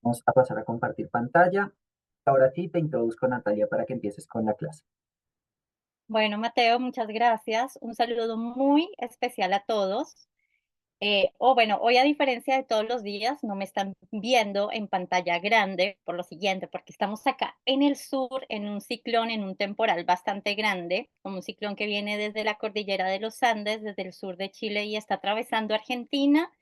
Vamos a pasar a compartir pantalla. Ahora sí, te introduzco, Natalia, para que empieces con la clase. Bueno, Mateo, muchas gracias. Un saludo muy especial a todos. Bueno, hoy a diferencia de todos los días, no me están viendo en pantalla grande por lo siguiente, porque estamos acá en el sur, en un ciclón, en un temporal bastante grande, como un ciclón que viene desde la cordillera de los Andes, desde el sur de Chile y está atravesando Argentina.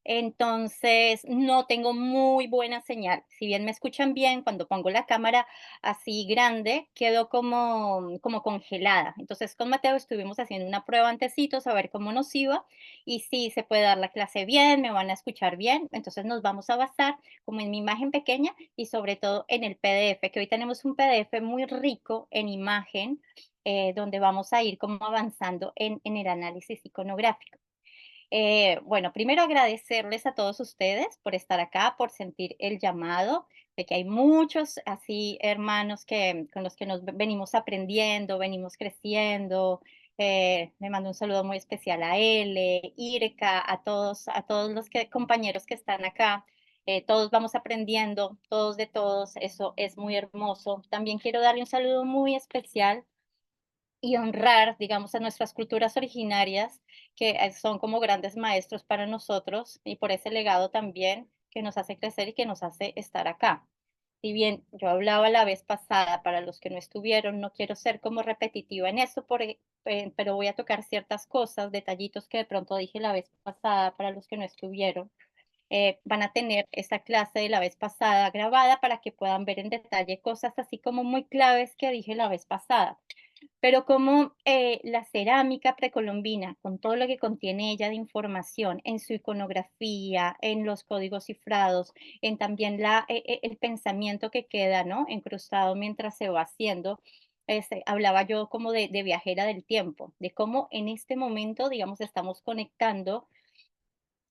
Entonces, no tengo muy buena señal. Si bien me escuchan bien, cuando pongo la cámara así grande, quedó como congelada. Entonces, con Mateo estuvimos haciendo una prueba antecitos a ver cómo nos iba y sí se puede dar la clase bien, me van a escuchar bien. Entonces, nos vamos a basar como en mi imagen pequeña y sobre todo en el PDF, que hoy tenemos un PDF muy rico en imagen, donde vamos a ir como avanzando en el análisis iconográfico. Bueno, primero agradecerles a todos ustedes por estar acá, por sentir el llamado, de que hay muchos así hermanos con los que nos venimos aprendiendo, venimos creciendo. Le mando un saludo muy especial a Ele, Irka, a todos los compañeros que están acá. Todos vamos aprendiendo, todos de todos, eso es muy hermoso. También quiero darle un saludo muy especial y honrar, digamos, a nuestras culturas originarias, que son como grandes maestros para nosotros y por ese legado también que nos hace crecer y que nos hace estar acá. Si bien yo hablaba la vez pasada, para los que no estuvieron, no quiero ser como repetitiva en eso, pero voy a tocar ciertas cosas, detallitos que de pronto dije la vez pasada para los que no estuvieron. Van a tener esa clase de la vez pasada grabada para que puedan ver en detalle cosas así como muy claves que dije la vez pasada. Pero como la cerámica precolombina, con todo lo que contiene ella de información en su iconografía, en los códigos cifrados, en también el pensamiento que queda, ¿no?, incrustado mientras se va haciendo, hablaba yo como de viajera del tiempo, de cómo en este momento, digamos, estamos conectando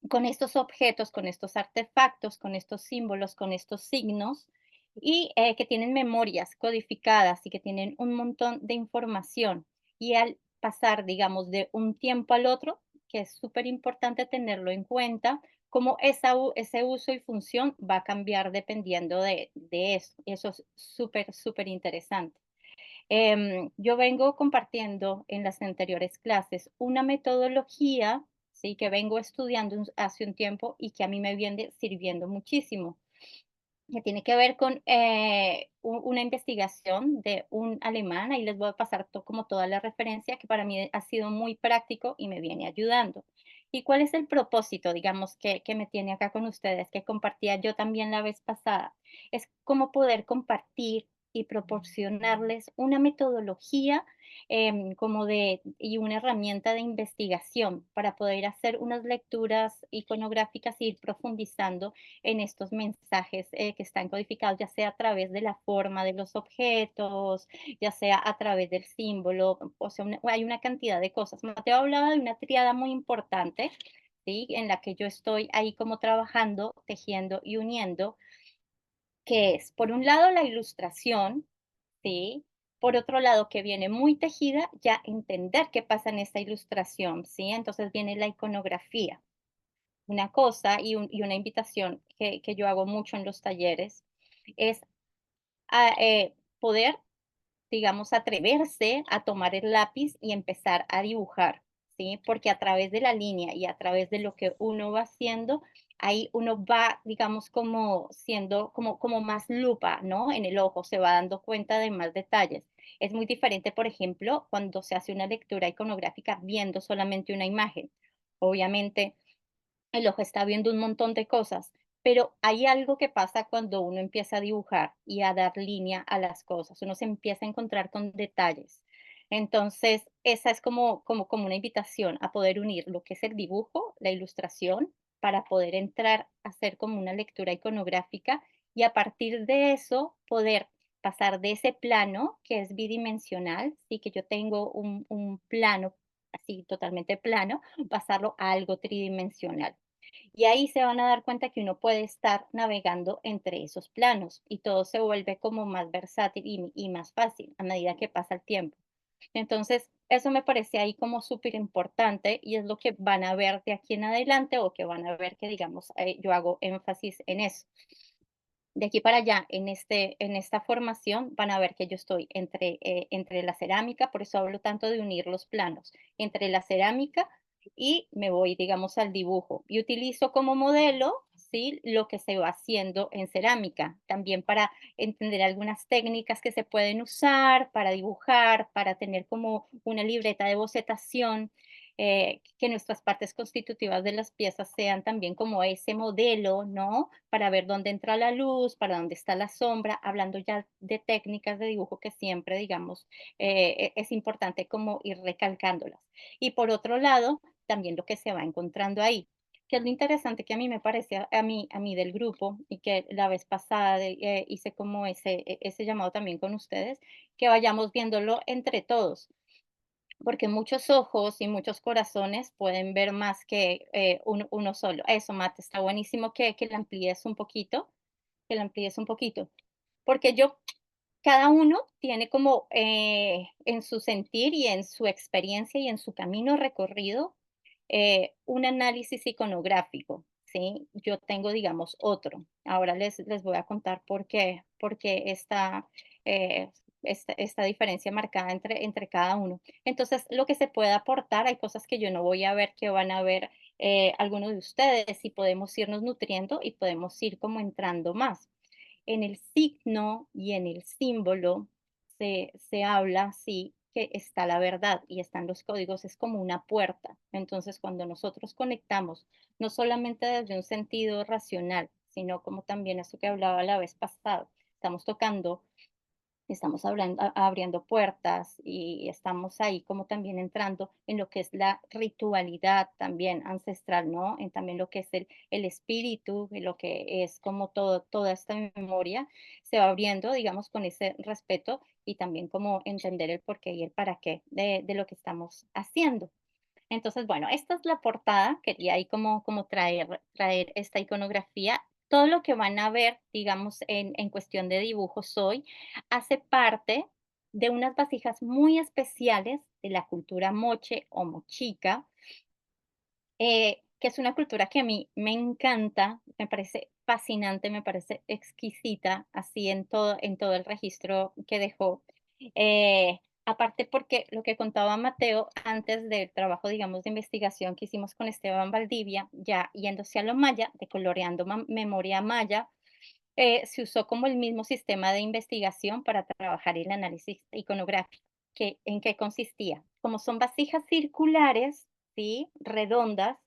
con estos objetos, con estos artefactos, con estos símbolos, con estos signos, y que tienen memorias codificadas y que tienen un montón de información. Y al pasar, digamos, de un tiempo al otro, que es súper importante tenerlo en cuenta, cómo ese uso y función va a cambiar dependiendo de eso. Eso es súper, súper interesante. Yo vengo compartiendo en las anteriores clases una metodología, sí, que vengo estudiando hace un tiempo y que a mí me viene sirviendo muchísimo, que tiene que ver con una investigación de un alemán. Ahí les voy a pasar como toda la referencia que para mí ha sido muy práctico y me viene ayudando. ¿Y cuál es el propósito, digamos, que me tiene acá con ustedes, que compartía yo también la vez pasada? Es cómo poder compartir y proporcionarles una metodología y una herramienta de investigación para poder hacer unas lecturas iconográficas y ir profundizando en estos mensajes que están codificados, ya sea a través de la forma de los objetos, ya sea a través del símbolo, o sea, hay una cantidad de cosas. Mateo hablaba de una triada muy importante, ¿sí?, en la que yo estoy ahí como trabajando, tejiendo y uniendo, que es, por un lado, la ilustración, ¿sí? Por otro lado, que viene muy tejida, ya entender qué pasa en esta ilustración, ¿sí? Entonces viene la iconografía. Una cosa y una invitación que yo hago mucho en los talleres es poder, digamos, atreverse a tomar el lápiz y empezar a dibujar, ¿sí? Porque a través de la línea y a través de lo que uno va haciendo, ahí uno va, digamos, como siendo como más lupa, ¿no? En el ojo, se va dando cuenta de más detalles. Es muy diferente, por ejemplo, cuando se hace una lectura iconográfica viendo solamente una imagen. Obviamente, el ojo está viendo un montón de cosas, pero hay algo que pasa cuando uno empieza a dibujar y a dar línea a las cosas, uno se empieza a encontrar con detalles. Entonces, esa es como una invitación a poder unir lo que es el dibujo, la ilustración, para poder entrar a hacer como una lectura iconográfica y a partir de eso poder pasar de ese plano que es bidimensional, sí, que yo tengo un plano así totalmente plano, pasarlo a algo tridimensional. Y ahí se van a dar cuenta que uno puede estar navegando entre esos planos y todo se vuelve como más versátil y más fácil a medida que pasa el tiempo. Entonces, eso me parece ahí como súper importante y es lo que van a ver de aquí en adelante o que van a ver que, digamos, yo hago énfasis en eso. De aquí para allá, en esta formación, van a ver que yo estoy entre la cerámica, por eso hablo tanto de unir los planos, entre la cerámica y me voy, digamos, al dibujo. Y utilizo como modelo, ¿sí? Lo que se va haciendo en cerámica, también para entender algunas técnicas que se pueden usar para dibujar, para tener como una libreta de bocetación, que nuestras partes constitutivas de las piezas sean también como ese modelo, ¿no? Para ver dónde entra la luz, para dónde está la sombra, hablando ya de técnicas de dibujo que siempre, digamos, es importante como ir recalcándolas. Y por otro lado, también lo que se va encontrando ahí. Que es lo interesante que a mí me parece a mí del grupo y que la vez pasada hice como ese llamado también con ustedes, que vayamos viéndolo entre todos, porque muchos ojos y muchos corazones pueden ver más que uno solo. Eso, Mate, está buenísimo que la amplíes un poquito, que la amplíes un poquito, porque cada uno tiene como en su sentir y en su experiencia y en su camino recorrido un análisis iconográfico, ¿sí? Yo tengo, digamos, otro. Ahora les voy a contar por qué eh, esta diferencia marcada entre cada uno. Entonces, lo que se puede aportar, hay cosas que yo no voy a ver, que van a ver algunos de ustedes, y podemos irnos nutriendo y podemos ir como entrando más. En el signo y en el símbolo se habla así que está la verdad y están los códigos, es como una puerta. Entonces, cuando nosotros conectamos, no solamente desde un sentido racional, sino como también eso que hablaba la vez pasada, estamos tocando, estamos abriendo puertas y estamos ahí como también entrando en lo que es la ritualidad también ancestral, ¿no? En también lo que es el espíritu, en lo que es como toda esta memoria se va abriendo, digamos, con ese respeto y también como entender el porqué y el para qué de lo que estamos haciendo. Entonces, bueno, esta es la portada, quería ahí como traer esta iconografía. Todo lo que van a ver, digamos, en cuestión de dibujos hoy, hace parte de unas vasijas muy especiales de la cultura moche o mochica, que es una cultura que a mí me encanta, me parece fascinante, me parece exquisita, así en todo el registro que dejó. Aparte porque lo que contaba Mateo antes del trabajo, digamos, de investigación que hicimos con Esteban Valdivia, ya yéndose a lo maya, de coloreando memoria maya, se usó como el mismo sistema de investigación para trabajar el análisis iconográfico. ¿En qué consistía? Como son vasijas circulares, ¿sí? Redondas,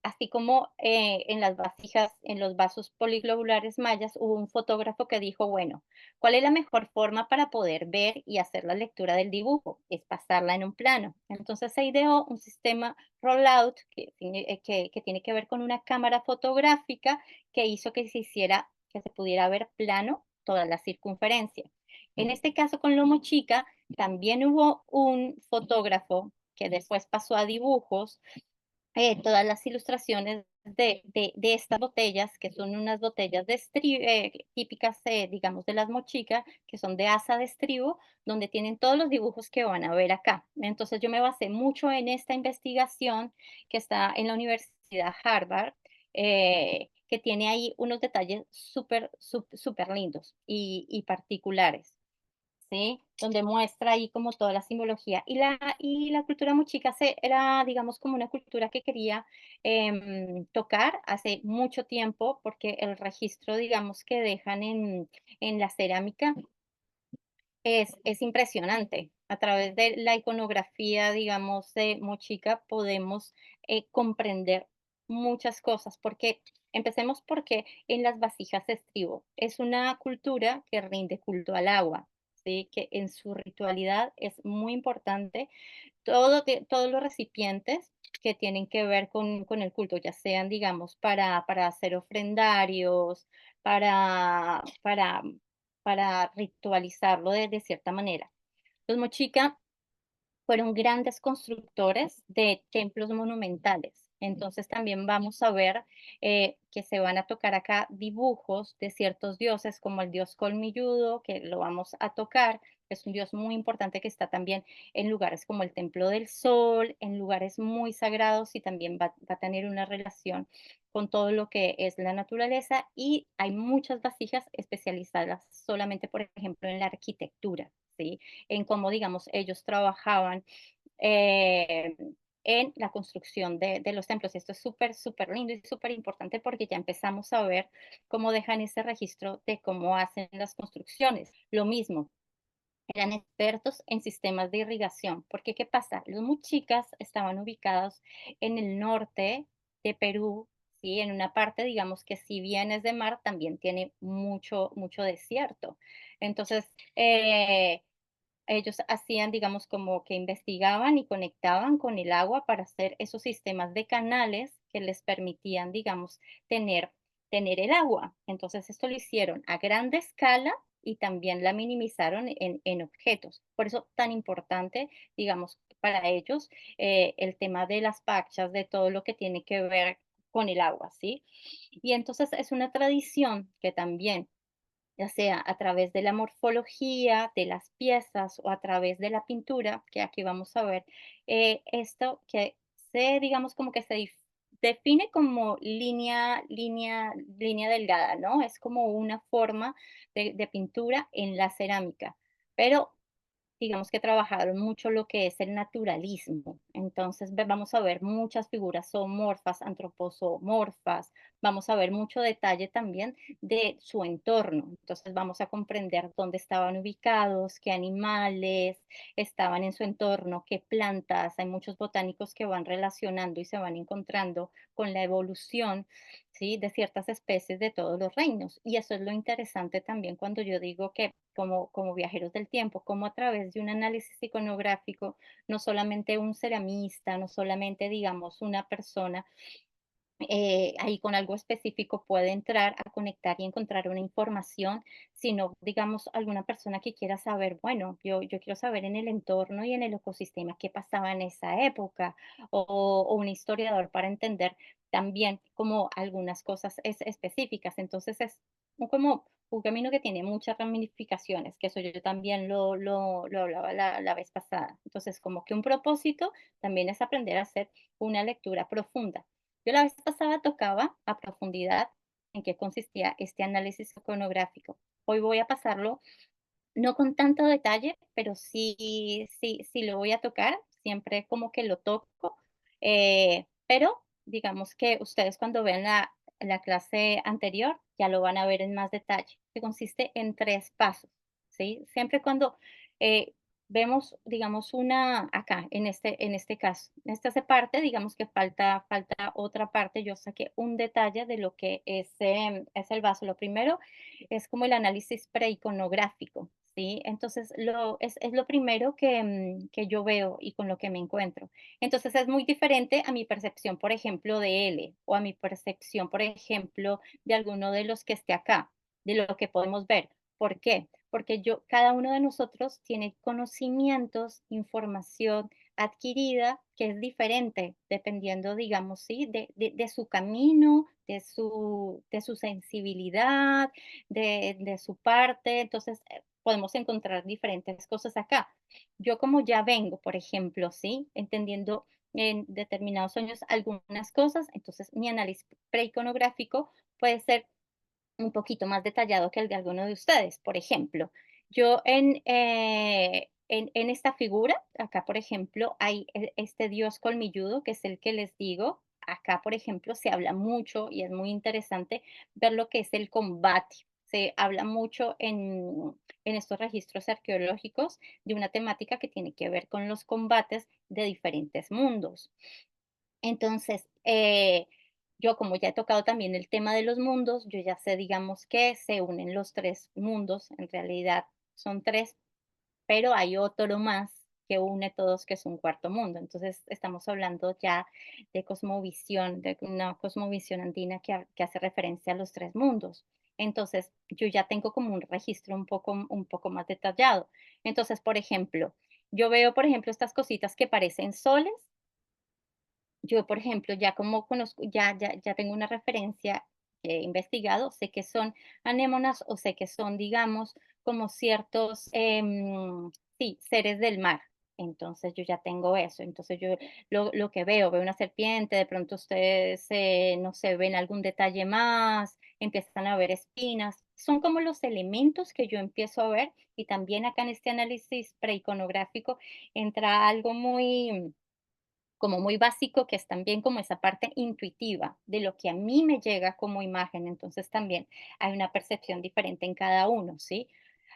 así como en las vasijas, en los vasos poliglobulares mayas, hubo un fotógrafo que dijo, bueno, ¿cuál es la mejor forma para poder ver y hacer la lectura del dibujo? Es pasarla en un plano. Entonces se ideó un sistema rollout que tiene que ver con una cámara fotográfica que hizo que que se pudiera ver plano toda la circunferencia. En este caso con Lomo Chica, también hubo un fotógrafo que después pasó a dibujos todas las ilustraciones de estas botellas, que son unas botellas típicas, digamos, de las mochicas, que son de asa de estribo, donde tienen todos los dibujos que van a ver acá. Entonces yo me basé mucho en esta investigación que está en la Universidad Harvard, que tiene ahí unos detalles súper lindos y particulares. ¿Sí? Donde muestra ahí como toda la simbología. Y la cultura mochica era, digamos, como una cultura que quería tocar hace mucho tiempo, porque el registro, digamos, que dejan en la cerámica es impresionante. A través de la iconografía, digamos, de mochica podemos comprender muchas cosas, porque empecemos porque en las vasijas de estribo es una cultura que rinde culto al agua, ¿sí? Que en su ritualidad es muy importante todos los recipientes que tienen que ver con el culto, ya sean, digamos, para hacer ofrendarios, para, para, para ritualizarlo de cierta manera. Los mochica fueron grandes constructores de templos monumentales. Entonces también vamos a ver que se van a tocar acá dibujos de ciertos dioses, como el dios colmilludo, que lo vamos a tocar, Es un dios muy importante que está también en lugares como el Templo del Sol, en lugares muy sagrados y también va a tener una relación con todo lo que es la naturaleza y hay muchas vasijas especializadas solamente, por ejemplo, en la arquitectura, ¿sí? En cómo, digamos, ellos trabajaban eh, en la construcción de los templos. Esto es súper, súper lindo y súper importante porque ya empezamos a ver cómo dejan ese registro de cómo hacen las construcciones. Lo mismo, eran expertos en sistemas de irrigación, porque ¿qué pasa? Los Muchicas estaban ubicados en el norte de Perú, ¿sí? En una parte, digamos que si bien es de mar, también tiene mucho, mucho desierto. Entonces, ellos hacían, digamos, como que investigaban y conectaban con el agua para hacer esos sistemas de canales que les permitían, digamos, tener, tener el agua. Entonces, esto lo hicieron a grande escala y también la minimizaron en objetos. Por eso tan importante, digamos, para ellos el tema de las pachas, de todo lo que tiene que ver con el agua, ¿sí? Y entonces es una tradición que también ya sea a través de la morfología de las piezas o a través de la pintura, que aquí vamos a ver, esto que se, digamos, como que se define como línea delgada, ¿no? Es como una forma de pintura en la cerámica, pero digamos que trabajaron mucho lo que es el naturalismo. Entonces, vamos a ver muchas figuras zoomorfas, antroposomorfas, vamos a ver mucho detalle también de su entorno. Entonces, vamos a comprender dónde estaban ubicados, qué animales estaban en su entorno, qué plantas. Hay muchos botánicos que van relacionando y se van encontrando con la evolución, ¿sí? De ciertas especies de todos los reinos. Y eso es lo interesante también cuando yo digo que como viajeros del tiempo, como a través de un análisis iconográfico, no solamente un ceramista, no solamente, digamos, una persona ahí con algo específico puede entrar a conectar y encontrar una información, sino, digamos, alguna persona que quiera saber, bueno, yo quiero saber en el entorno y en el ecosistema qué pasaba en esa época, o un historiador para entender también como algunas cosas específicas. Entonces es como un camino que tiene muchas ramificaciones, que eso yo también lo hablaba la vez pasada. Entonces, como que un propósito también es aprender a hacer una lectura profunda. Yo la vez pasada tocaba a profundidad en qué consistía este análisis iconográfico. Hoy voy a pasarlo no con tanto detalle, pero sí lo voy a tocar, siempre como que lo toco, pero digamos que ustedes cuando vean la clase anterior ya lo van a ver en más detalle, que consiste en 3 pasos, ¿sí? Siempre cuando, eh, vemos, digamos, una acá, en este caso, esta hace parte, digamos que falta otra parte, yo saqué un detalle de lo que es el vaso. Lo primero es como el análisis preiconográfico, ¿sí? Entonces, es lo primero que yo veo y con lo que me encuentro. Entonces, es muy diferente a mi percepción, por ejemplo, de L, o a mi percepción, por ejemplo, de alguno de los que esté acá, de lo que podemos ver. ¿Por qué? Porque cada uno de nosotros tiene conocimientos, información adquirida que es diferente dependiendo, digamos, ¿sí? De su camino, de su sensibilidad, de su parte. Entonces, podemos encontrar diferentes cosas acá. Yo como ya vengo, por ejemplo, ¿sí? Entendiendo en determinados años algunas cosas, entonces mi análisis preiconográfico puede ser un poquito más detallado que el de alguno de ustedes. Por ejemplo, yo en esta figura, acá, por ejemplo, hay este dios colmilludo, que es el que les digo. Acá, por ejemplo, se habla mucho y es muy interesante ver lo que es el combate. Se habla mucho en estos registros arqueológicos de una temática que tiene que ver con los combates de diferentes mundos. Entonces, yo como ya he tocado también el tema de los mundos, yo ya sé, digamos, que se unen los 3 mundos, en realidad son 3, pero hay otro más que une todos, que es un cuarto mundo. Entonces, estamos hablando ya de cosmovisión, de una cosmovisión andina que hace referencia a los 3 mundos. Entonces, yo ya tengo como un registro un poco más detallado. Entonces, por ejemplo, yo veo, por ejemplo, estas cositas que parecen soles. Yo, por ejemplo, ya como conozco, ya tengo una referencia que he investigado, sé que son anémonas o sé que son, digamos, como ciertos, sí, seres del mar. Entonces yo ya tengo eso. Entonces yo lo que veo una serpiente, de pronto ustedes, no sé, ven algún detalle más, empiezan a ver espinas. Son como los elementos que yo empiezo a ver y también acá en este análisis preiconográfico entra algo muy como muy básico, que es también como esa parte intuitiva de lo que a mí me llega como imagen. Entonces también hay una percepción diferente en cada uno, ¿sí?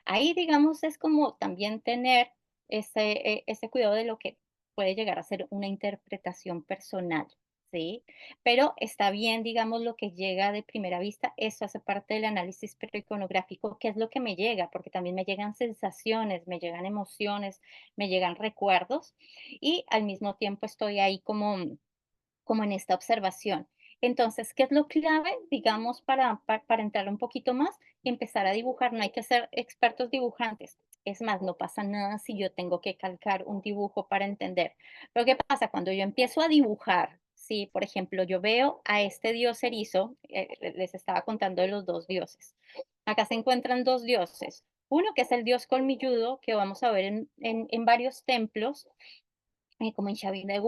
Ahí, digamos, es como también tener ese cuidado de lo que puede llegar a ser una interpretación personal, ¿sí? Pero está bien, digamos, lo que llega de primera vista, eso hace parte del análisis preiconográfico, qué es lo que me llega, porque también me llegan sensaciones, me llegan emociones, me llegan recuerdos y al mismo tiempo estoy ahí como en esta observación. Entonces, ¿qué es lo clave, digamos, para entrar un poquito más y empezar a dibujar? No hay que ser expertos dibujantes. Es más, no pasa nada si yo tengo que calcar un dibujo para entender. Pero ¿qué pasa? Cuando yo empiezo a dibujar, si por ejemplo yo veo a este dios erizo, les estaba contando de los dos dioses. Acá se encuentran dos dioses. Uno que es el dios colmilludo, que vamos a ver en varios templos, como en Xavier de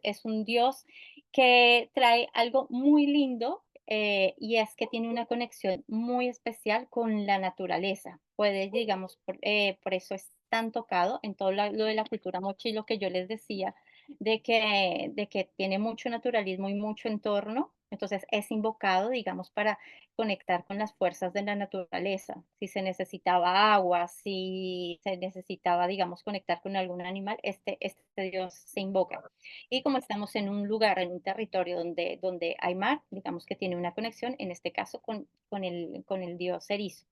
es un dios que trae algo muy lindo, y es que tiene una conexión muy especial con la naturaleza. Puede, digamos, por eso es tan tocado en todo lo de la cultura mochi, lo que yo les decía, de que tiene mucho naturalismo y mucho entorno. Entonces es invocado, digamos, para conectar con las fuerzas de la naturaleza. Si se necesitaba agua, si se necesitaba, digamos, conectar con algún animal, este dios se invoca. Y como estamos en un lugar, en un territorio donde hay mar, digamos que tiene una conexión, en este caso con el dios erizo.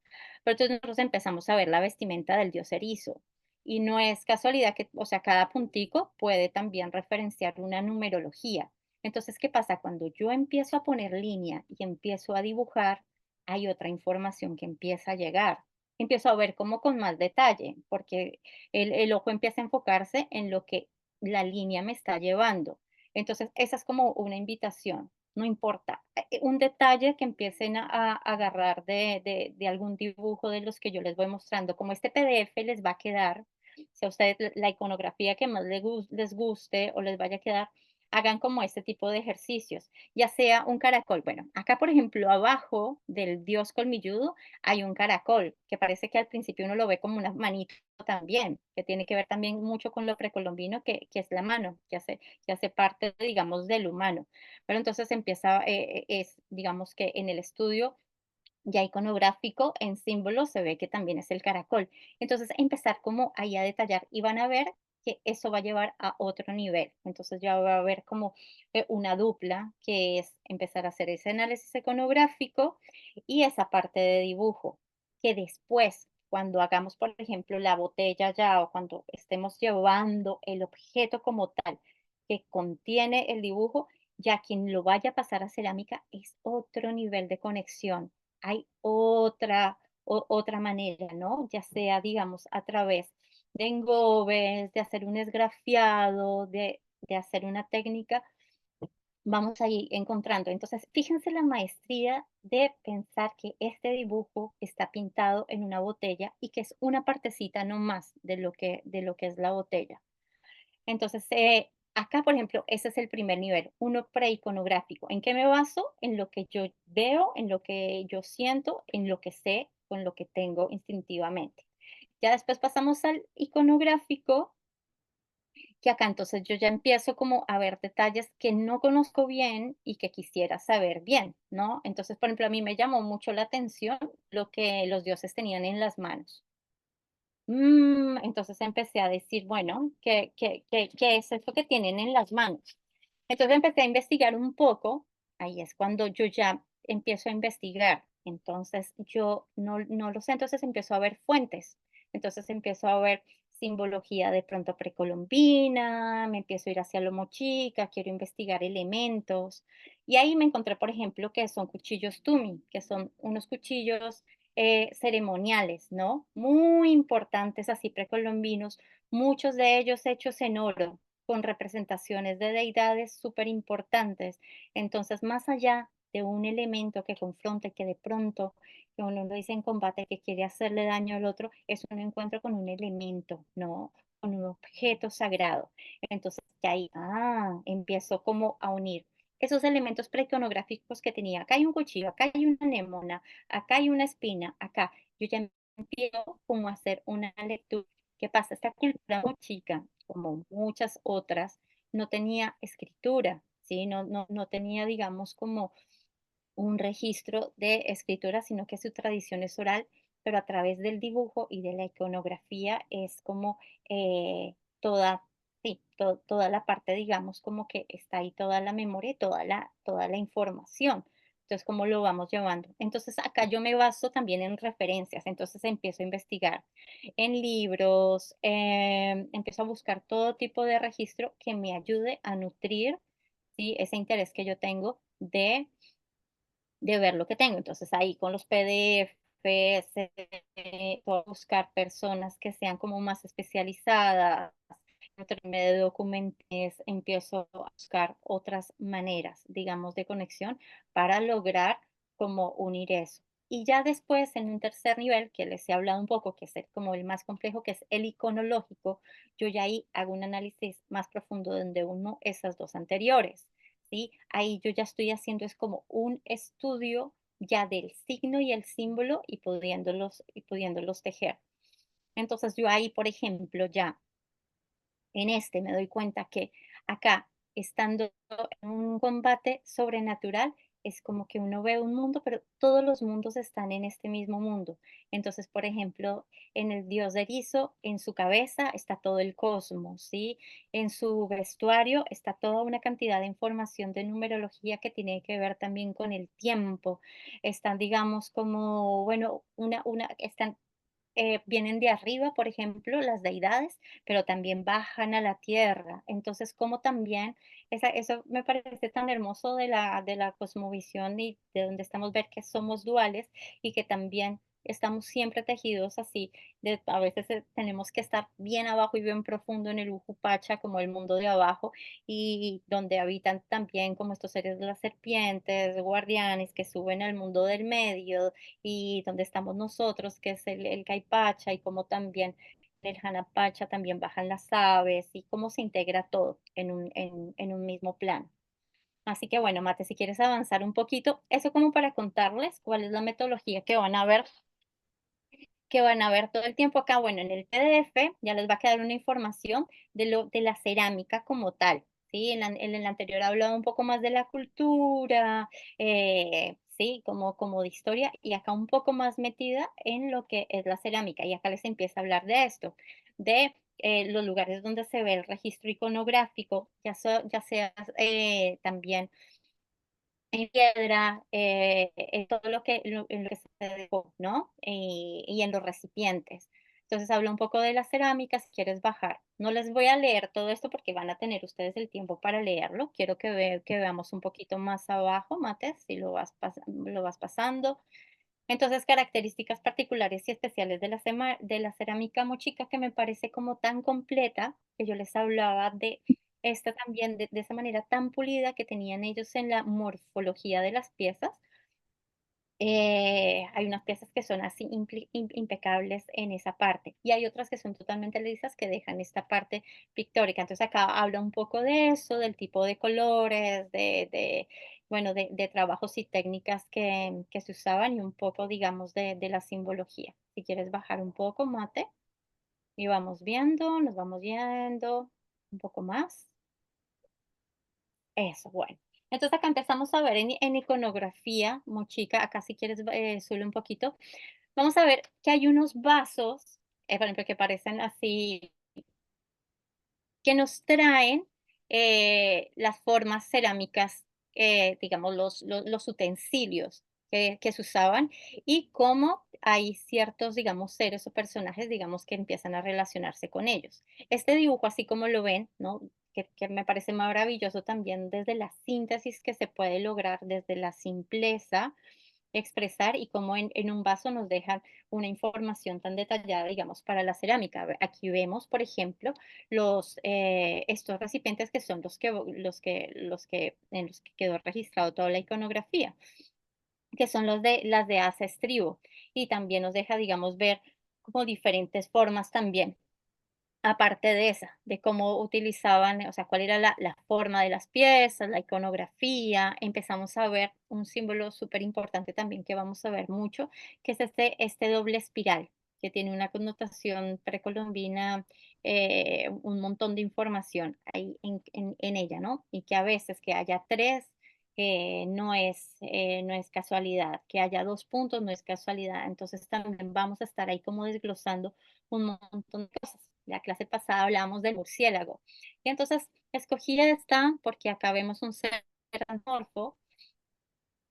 Pero entonces nosotros empezamos a ver la vestimenta del dios erizo. Y no es casualidad que, o sea, cada puntico puede también referenciar una numerología. Entonces, ¿qué pasa? Cuando yo empiezo a poner línea y empiezo a dibujar, hay otra información que empieza a llegar. Empiezo a ver como con más detalle, porque el ojo empieza a enfocarse en lo que la línea me está llevando. Entonces, esa es como una invitación. No importa, un detalle que empiecen a agarrar de algún dibujo de los que yo les voy mostrando, como este PDF les va a quedar, si a ustedes la iconografía que más les guste o les vaya a quedar, hagan como este tipo de ejercicios, ya sea un caracol. Bueno, acá, por ejemplo, abajo del dios colmilludo hay un caracol, que parece que al principio uno lo ve como una manito también, que tiene que ver también mucho con lo precolombino, que es la mano, que hace parte, digamos, del humano. Pero entonces empieza, digamos que en el estudio ya iconográfico, en símbolos, se ve que también es el caracol. Entonces, empezar como ahí a detallar y van a ver que eso va a llevar a otro nivel. Entonces, ya va a haber como una dupla, que es empezar a hacer ese análisis iconográfico y esa parte de dibujo, que después, cuando hagamos, por ejemplo, la botella ya o cuando estemos llevando el objeto como tal que contiene el dibujo, ya quien lo vaya a pasar a cerámica es otro nivel de conexión, hay otra manera, ¿no? Ya sea, digamos, a través de engobes, de hacer un esgrafiado, de hacer una técnica, vamos ahí encontrando. Entonces, fíjense la maestría de pensar que este dibujo está pintado en una botella y que es una partecita no más de lo que es la botella. Entonces, acá, por ejemplo, ese es el primer nivel, uno preiconográfico. ¿En qué me baso? En lo que yo veo, en lo que yo siento, en lo que sé, con lo que tengo instintivamente. Ya después pasamos al iconográfico, que acá entonces yo ya empiezo como a ver detalles que no conozco bien y que quisiera saber bien, ¿no? Entonces, por ejemplo, a mí me llamó mucho la atención lo que los dioses tenían en las manos. Entonces empecé a decir, bueno, ¿qué es esto que tienen en las manos? Entonces empecé a investigar un poco, ahí es cuando yo ya empiezo a investigar. Entonces yo no lo sé, entonces empiezo a ver fuentes. Entonces empiezo a ver simbología de pronto precolombina, me empiezo a ir hacia lo mochica, quiero investigar elementos. Y ahí me encontré, por ejemplo, que son cuchillos tumi, que son unos cuchillos ceremoniales, ¿no? Muy importantes, así precolombinos, muchos de ellos hechos en oro, con representaciones de deidades súper importantes. Entonces, más allá de un elemento que confronta y que de pronto, que uno lo dice en combate, que quiere hacerle daño al otro, es un encuentro con un elemento, ¿no? Con un objeto sagrado. Entonces, ya ahí, empiezo como a unir esos elementos preiconográficos que tenía. Acá hay un cuchillo, acá hay una anémona, acá hay una espina, acá. Yo ya empiezo como a hacer una lectura. ¿Qué pasa? Esta cultura muy chica, como muchas otras, no tenía escritura, ¿sí? No tenía, digamos, como un registro de escritura, sino que su tradición es oral, pero a través del dibujo y de la iconografía es como toda, sí, toda la parte, digamos, como que está ahí toda la memoria y toda la información. Entonces, ¿cómo lo vamos llevando? Entonces, acá yo me baso también en referencias, entonces empiezo a investigar en libros, empiezo a buscar todo tipo de registro que me ayude a nutrir, ¿sí? Ese interés que yo tengo de ver lo que tengo. Entonces ahí con los PDFs, puedo buscar personas que sean como más especializadas, nutrirme de documentos, empiezo a buscar otras maneras, digamos, de conexión para lograr como unir eso. Y ya después, en un tercer nivel, que les he hablado un poco, que es como el más complejo, que es el iconológico, yo ya ahí hago un análisis más profundo donde uno esas dos anteriores. ¿Sí? Ahí yo ya estoy haciendo es como un estudio ya del signo y el símbolo y pudiéndolos tejer. Entonces yo ahí, por ejemplo, ya en este me doy cuenta que acá, estando en un combate sobrenatural, es como que uno ve un mundo, pero todos los mundos están en este mismo mundo. Entonces, por ejemplo, en el dios de erizo, en su cabeza está todo el cosmos, ¿sí? En su vestuario está toda una cantidad de información de numerología que tiene que ver también con el tiempo. Están, digamos, como, bueno, están vienen de arriba, por ejemplo, las deidades, pero también bajan a la tierra. Entonces, como también, eso me parece tan hermoso de la cosmovisión y de donde estamos ver que somos duales y que también estamos siempre tejidos así. A veces tenemos que estar bien abajo y bien profundo en el Ujupacha, como el mundo de abajo, y donde habitan también como estos seres de las serpientes, guardianes que suben al mundo del medio, y donde estamos nosotros, que es el Caipacha, y como también en el Janapacha también bajan las aves, y cómo se integra todo en un mismo plano. Así que bueno, Mate, si quieres avanzar un poquito, eso como para contarles cuál es la metodología que van a ver todo el tiempo acá. Bueno, en el PDF ya les va a quedar una información de la cerámica como tal. ¿Sí? En el anterior hablaba un poco más de la cultura, sí, como de historia, y acá un poco más metida en lo que es la cerámica. Y acá les empieza a hablar de esto, de los lugares donde se ve el registro iconográfico, ya sea también en piedra, en todo en lo que se dejó, ¿no? Y en los recipientes. Entonces habla un poco de la cerámica, si quieres bajar. No les voy a leer todo esto porque van a tener ustedes el tiempo para leerlo. Quiero que veamos un poquito más abajo, Mate, si lo vas pasando. Entonces, características particulares y especiales de la cerámica mochica que me parece como tan completa, que yo les hablaba de esta también, de esa manera tan pulida que tenían ellos en la morfología de las piezas. Hay unas piezas que son así impecables en esa parte y hay otras que son totalmente lisas que dejan esta parte pictórica. Entonces acá habla un poco de eso, del tipo de colores, bueno, de trabajos y técnicas que se usaban y un poco, digamos, de la simbología. Si quieres bajar un poco, Mate, y vamos viendo, nos vamos viendo un poco más. Eso, bueno. Entonces acá empezamos a ver en iconografía, Mochica, acá si quieres sube un poquito, vamos a ver que hay unos vasos, por ejemplo, que parecen así, que nos traen las formas cerámicas, digamos, los utensilios que se usaban y cómo hay ciertos, digamos, seres o personajes, digamos, que empiezan a relacionarse con ellos. Este dibujo, así como lo ven, ¿no? Que me parece maravilloso también desde la síntesis que se puede lograr, desde la simpleza, expresar y cómo en un vaso nos dejan una información tan detallada, digamos, para la cerámica. Aquí vemos, por ejemplo, estos recipientes que son en los que quedó registrado toda la iconografía, que son las de asa estribo, y también nos deja, digamos, ver como diferentes formas también. Aparte de esa, de cómo utilizaban, o sea, cuál era la forma de las piezas, la iconografía, empezamos a ver un símbolo súper importante también que vamos a ver mucho, que es este doble espiral, que tiene una connotación precolombina, un montón de información ahí en ella, ¿no? Y que a veces que haya 3 no es casualidad, que haya 2 puntos no es casualidad. Entonces también vamos a estar ahí como desglosando un montón de cosas. La clase pasada hablábamos del murciélago. Y entonces escogí esta porque acá vemos un ser antropomorfo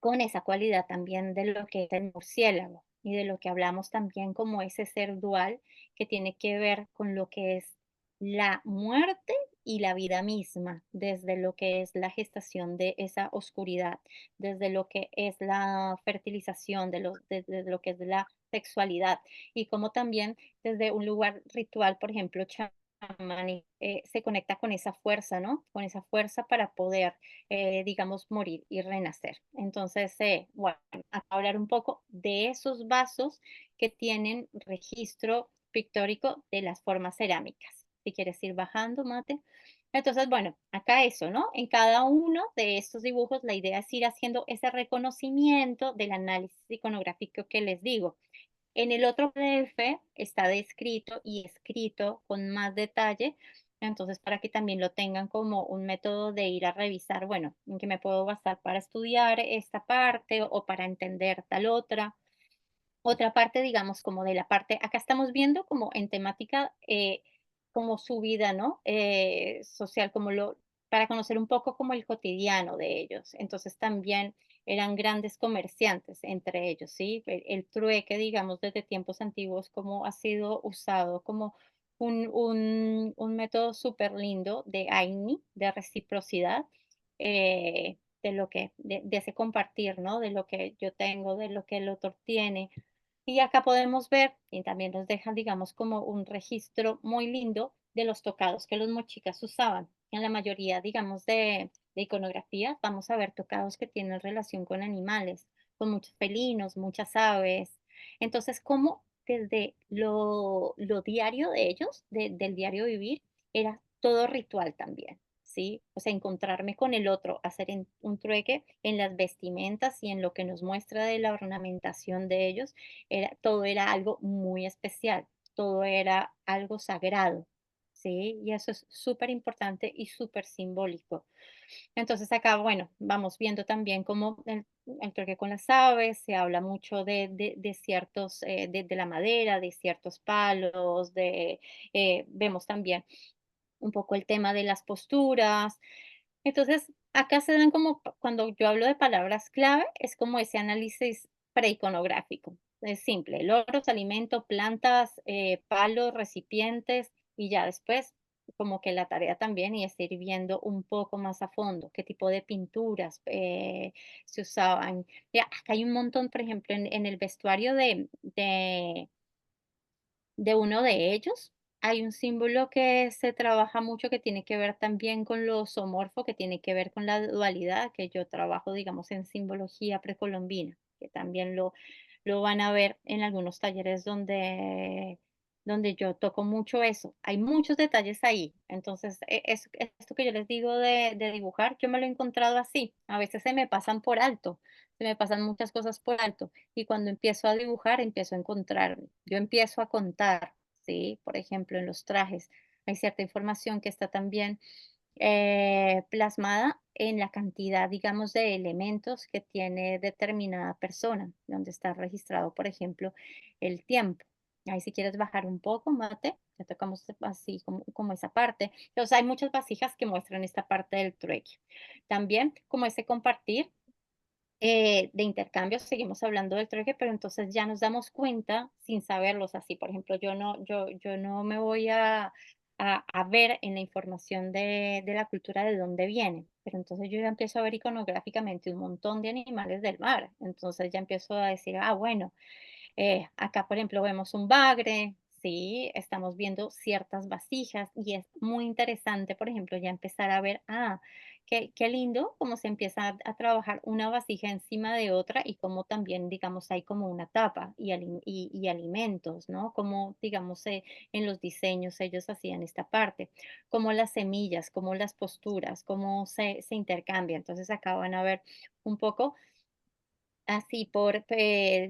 con esa cualidad también de lo que es el murciélago y de lo que hablamos también como ese ser dual que tiene que ver con lo que es la muerte y la vida misma, desde lo que es la gestación de esa oscuridad, desde lo que es la fertilización, desde lo que es la sexualidad y como también desde un lugar ritual, por ejemplo, chamán, se conecta con esa fuerza, ¿no? Con esa fuerza para poder digamos, morir y renacer. Entonces, bueno, a hablar un poco de esos vasos que tienen registro pictórico de las formas cerámicas. Si quieres ir bajando, Mate. Entonces, bueno, acá eso, ¿no? En cada uno de estos dibujos, la idea es ir haciendo ese reconocimiento del análisis iconográfico que les digo. En el otro PDF está descrito y escrito con más detalle, entonces para que también lo tengan como un método de ir a revisar, bueno, en qué me puedo basar para estudiar esta parte o para entender tal otra. Otra parte, digamos, como de la parte acá estamos viendo como en temática, como su vida, ¿no? Social, como lo para conocer un poco como el cotidiano de ellos. Entonces, también eran grandes comerciantes entre ellos, ¿sí? El trueque, digamos, desde tiempos antiguos, como ha sido usado como un método súper lindo de Aini, de reciprocidad, de ese compartir, ¿no? De lo que yo tengo, de lo que el otro tiene. Y acá podemos ver, y también nos dejan, digamos, como un registro muy lindo de los tocados que los mochicas usaban. En la mayoría, digamos, de iconografías, vamos a ver tocados que tienen relación con animales, con muchos felinos, muchas aves. Entonces, como desde lo diario de ellos, del diario vivir, era todo ritual también. ¿Sí? O sea, encontrarme con el otro, hacer un trueque en las vestimentas y en lo que nos muestra de la ornamentación de ellos, todo era algo muy especial, todo era algo sagrado, ¿sí? Y eso es súper importante y súper simbólico. Entonces acá, bueno, vamos viendo también cómo el trueque con las aves, se habla mucho de ciertos, de la madera, de ciertos palos, vemos también un poco el tema de las posturas. Entonces, acá se dan como, cuando yo hablo de palabras clave, es como ese análisis preiconográfico. Es simple, loros, alimento, plantas, palos, recipientes, y ya después como que la tarea también y es ir viendo un poco más a fondo qué tipo de pinturas se usaban. Ya, acá hay un montón, por ejemplo, en el vestuario de uno de ellos. Hay un símbolo que se trabaja mucho que tiene que ver también con lo zoomorfo, que tiene que ver con la dualidad, que yo trabajo, digamos, en simbología precolombina, que también lo van a ver en algunos talleres donde yo toco mucho eso. Hay muchos detalles ahí. Entonces, esto que yo les digo de dibujar, yo me lo he encontrado así. A veces se me pasan por alto, se me pasan muchas cosas por alto. Y cuando empiezo a dibujar, empiezo a encontrarme. Yo empiezo a contar, ¿sí? Por ejemplo, en los trajes hay cierta información que está también plasmada en la cantidad, digamos, de elementos que tiene determinada persona, donde está registrado, por ejemplo, el tiempo. Ahí si quieres bajar un poco, Mate, ya tocamos así como esa parte. Entonces hay muchas vasijas que muestran esta parte del trueque. También como ese compartir de intercambio, seguimos hablando del trueque, pero entonces ya nos damos cuenta sin saberlos así. Por ejemplo, yo no me voy a ver en la información de la cultura de dónde viene. pero entonces yo ya empiezo a ver iconográficamente un montón de animales del mar. Entonces ya empiezo a decir, ah, bueno, acá, por ejemplo, vemos un bagre, sí, estamos viendo ciertas vasijas y es muy interesante, por ejemplo, ya empezar a ver, qué lindo cómo se empieza a trabajar una vasija encima de otra y cómo también, digamos, hay como una tapa y alimentos, ¿no? Como, digamos, en los diseños ellos hacían esta parte, como las semillas, como las posturas, cómo se intercambia. Entonces acá van a ver un poco así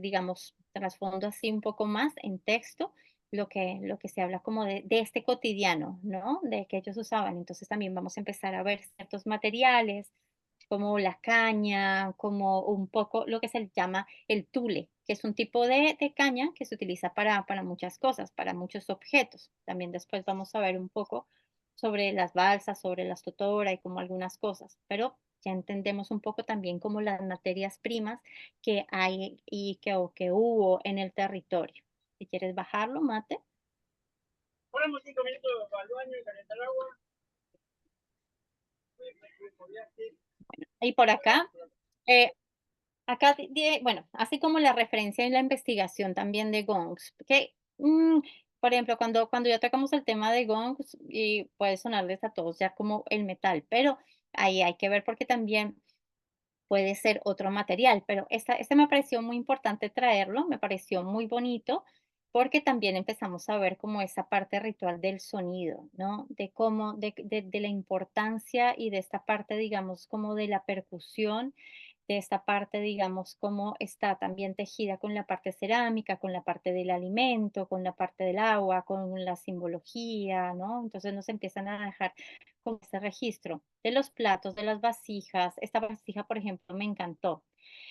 digamos, trasfondo así un poco más en texto, lo que se habla como de este cotidiano, ¿no? De que ellos usaban. Entonces también vamos a empezar a ver ciertos materiales, como la caña, como un poco lo que se llama el tule, que es un tipo de caña que se utiliza para muchas cosas, para muchos objetos. También después vamos a ver un poco sobre las balsas, sobre las totora y como algunas cosas, pero ya entendemos un poco también como las materias primas que hay y que hubo en el territorio. Si quieres bajarlo, Mate. Ponemos 5 minutos al baño y calentar agua. Y por acá, eh, bueno, así como la referencia y la investigación también de gongs, que, por ejemplo, cuando ya tocamos el tema de gongs, y puede sonarles a todos ya como el metal, pero ahí hay que ver porque también puede ser otro material, pero este me pareció muy importante traerlo, me pareció muy bonito, porque también empezamos a ver como esa parte ritual del sonido, ¿no? De cómo, de la importancia y de esta parte, digamos, como de la percusión, de esta parte, digamos, cómo está también tejida con la parte cerámica, con la parte del alimento, con la parte del agua, con la simbología, ¿no? Entonces nos empiezan a dejar como ese registro de los platos, de las vasijas. Esta vasija, por ejemplo, me encantó.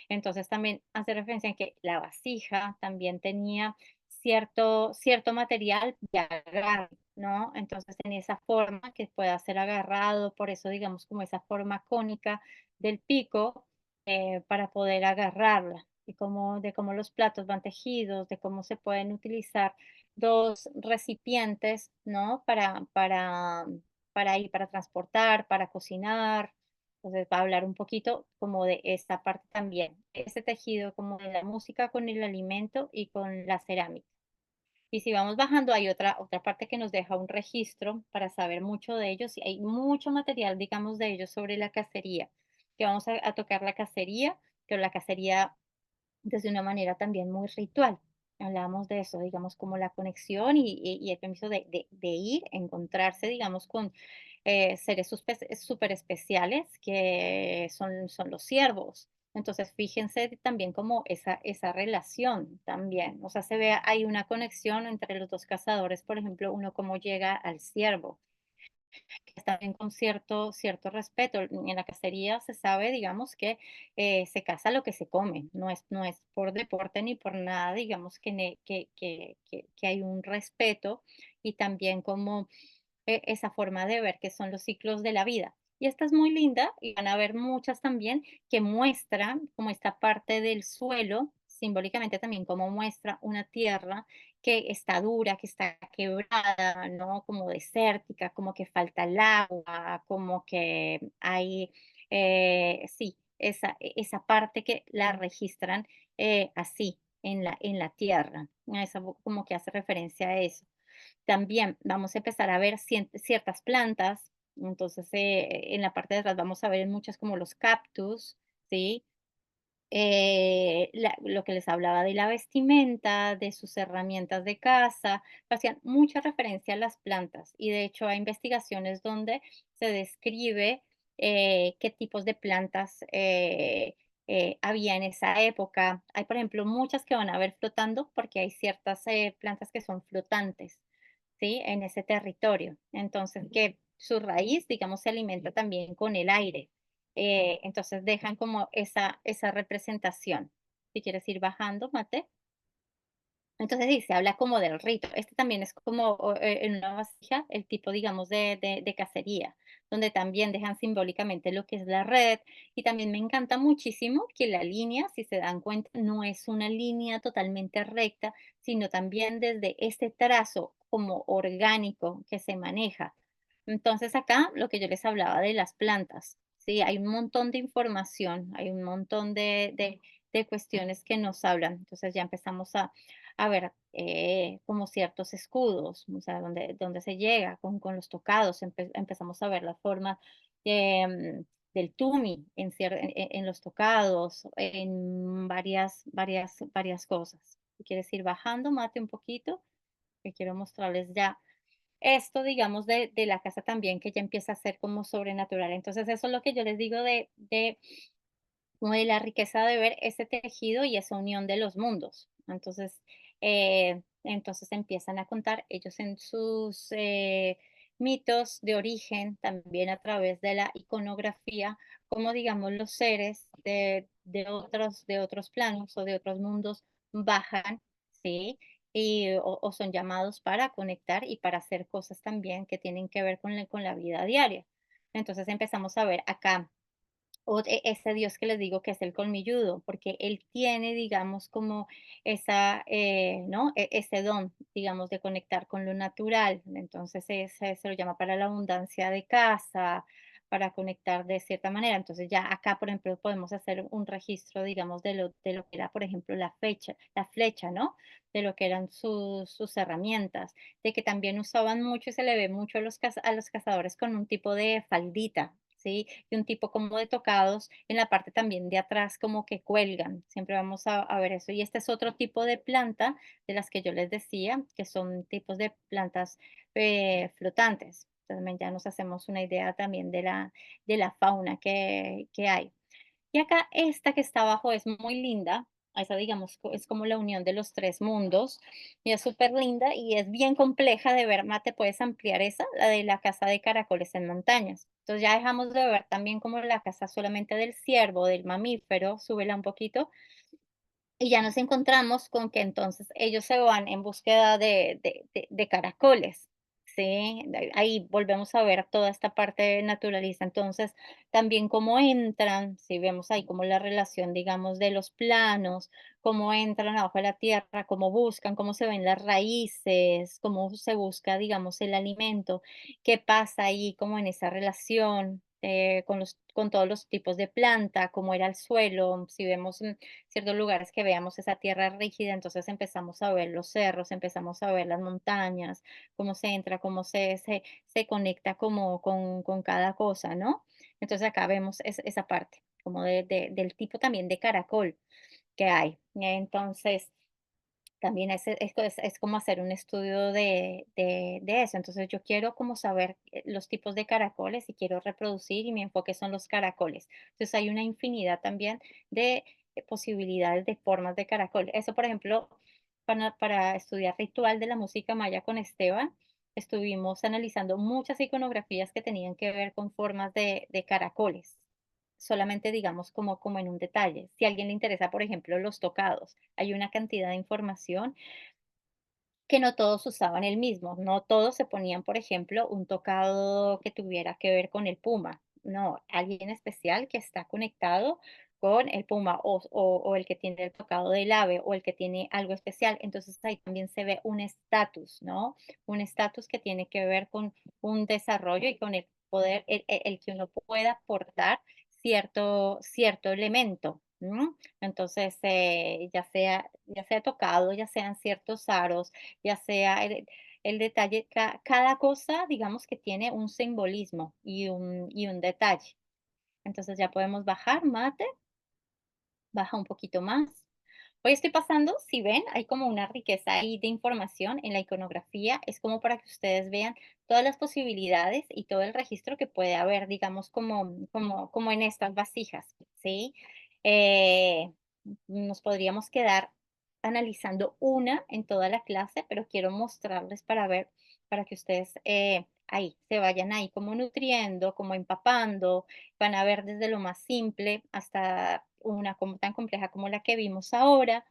Entonces también hace referencia en que la vasija también tenía cierto material de agarre, ¿no? Entonces tenía esa forma que pueda ser agarrado, por eso digamos como esa forma cónica del pico para poder agarrarla. De cómo los platos van tejidos, de cómo se pueden utilizar dos recipientes, ¿no? Para transportar, para cocinar. Entonces va a hablar un poquito como de esta parte también, ese tejido como de la música con el alimento y con la cerámica. Y si vamos bajando, hay otra parte que nos deja un registro para saber mucho de ellos. Y hay mucho material, digamos, de ellos sobre la cacería, que vamos a tocar la cacería, pero la cacería desde una manera también muy ritual. Hablamos de eso, digamos, como la conexión y el permiso de ir, encontrarse, digamos, con seres súper especiales que son los ciervos. Entonces, fíjense también como esa relación también. O sea, se ve, hay una conexión entre los dos cazadores, por ejemplo, uno cómo llega al ciervo que está bien con cierto respeto. En la cacería se sabe, digamos, que se caza lo que se come, no es por deporte ni por nada, digamos que hay un respeto y también como esa forma de ver que son los ciclos de la vida. Y esta es muy linda y van a ver muchas también que muestran como esta parte del suelo, simbólicamente también como muestra una tierra que está dura, que está quebrada, ¿no? Como desértica, como que falta el agua, como que hay, sí, esa parte que la registran así en la tierra. Eso como que hace referencia a eso. También vamos a empezar a ver ciertas plantas, entonces en la parte de atrás vamos a ver muchas como los cactus, ¿sí? Lo que les hablaba de la vestimenta, de sus herramientas de caza, hacían mucha referencia a las plantas y de hecho hay investigaciones donde se describe qué tipos de plantas había en esa época. Hay, por ejemplo, muchas que van a ver flotando porque hay ciertas plantas que son flotantes, ¿sí? En ese territorio. Entonces, que su raíz, digamos, se alimenta también con el aire. Entonces dejan como esa representación. Si quieres ir bajando, Mate. Entonces sí, se habla como del rito. Este también es como en una vasija, el tipo, digamos, de cacería, donde también dejan simbólicamente lo que es la red. Y también me encanta muchísimo que la línea, si se dan cuenta, no es una línea totalmente recta, sino también desde este trazo como orgánico que se maneja. Entonces acá lo que yo les hablaba de las plantas, ¿sí? Hay un montón de información, hay un montón de cuestiones que nos hablan. Entonces ya empezamos a ver como ciertos escudos, o sea, dónde se llega con los tocados, empezamos a ver la forma del tumi en los tocados, en varias cosas. Si quieres ir bajando, mate un poquito, que quiero mostrarles ya esto, digamos, de la casa también, que ya empieza a ser como sobrenatural. Entonces, eso es lo que yo les digo de como de la riqueza de ver ese tejido y esa unión de los mundos. Entonces empiezan a contar ellos en sus mitos de origen, también a través de la iconografía, como digamos los seres de otros planos o de otros mundos bajan, ¿sí? O son llamados para conectar y para hacer cosas también que tienen que ver con la vida diaria. Entonces empezamos a ver acá ese Dios que les digo que es el colmilludo, porque él tiene, digamos, como ¿no? Ese don, digamos, de conectar con lo natural. Entonces, ese se lo llama para la abundancia de casa, para conectar de cierta manera. Entonces, ya acá, por ejemplo, podemos hacer un registro, digamos, de lo que era, por ejemplo, la flecha, ¿no? De lo que eran sus herramientas, de que también usaban mucho y se le ve mucho a los cazadores con un tipo de faldita, ¿sí? Y un tipo como de tocados en la parte también de atrás como que cuelgan. Siempre vamos a ver eso. Y este es otro tipo de planta de las que yo les decía, que son tipos de plantas flotantes. También ya nos hacemos una idea también de la fauna que hay. Y acá esta que está abajo es muy linda. Esa, digamos, es como la unión de los tres mundos. Y es súper linda y es bien compleja de ver. Mate, puedes ampliar esa, la de la casa de caracoles en montañas. Entonces ya dejamos de ver también como la casa solamente del ciervo, del mamífero, súbela un poquito, y ya nos encontramos con que entonces ellos se van en búsqueda de caracoles, ¿sí? Ahí volvemos a ver toda esta parte naturalista. Entonces, también cómo entran, si vemos ahí como la relación, digamos, de los planos, cómo entran abajo de la tierra, cómo buscan, cómo se ven las raíces, cómo se busca, digamos, el alimento, qué pasa ahí como en esa relación. Con todos los tipos de planta, cómo era el suelo, si vemos ciertos lugares que veamos esa tierra rígida, entonces empezamos a ver los cerros, empezamos a ver las montañas, cómo se entra, cómo se conecta como con cada cosa, ¿no? Entonces acá vemos esa parte, como del tipo también de caracol que hay. Entonces, también es como hacer un estudio de eso. Entonces, yo quiero como saber los tipos de caracoles y quiero reproducir y mi enfoque son los caracoles. Entonces, hay una infinidad también de posibilidades de formas de caracol. Eso, por ejemplo, para estudiar ritual de la música maya con Esteban, estuvimos analizando muchas iconografías que tenían que ver con formas de caracoles. Solamente digamos como en un detalle. Si a alguien le interesa, por ejemplo, los tocados, hay una cantidad de información que no todos usaban el mismo, no todos se ponían, por ejemplo, un tocado que tuviera que ver con el puma, no, alguien especial que está conectado con el puma o el que tiene el tocado del ave o el que tiene algo especial. Entonces ahí también se ve un estatus, ¿no? Un estatus que tiene que ver con un desarrollo y con el poder, el que uno pueda aportar cierto elemento. Entonces, ya sea tocado, ya sean ciertos aros, ya sea el detalle, cada cosa, digamos que tiene un simbolismo y un detalle. Entonces ya podemos bajar, mate, baja un poquito más. Hoy estoy pasando, si ven, hay como una riqueza ahí de información en la iconografía. Es como para que ustedes vean todas las posibilidades y todo el registro que puede haber, digamos, como en estas vasijas, ¿sí? Eh, Nos podríamos quedar analizando una en toda la clase, pero quiero mostrarles para ver, para que ustedes ahí se vayan ahí como nutriendo, como empapando, van a ver desde lo más simple hasta una como tan compleja como la que vimos ahora.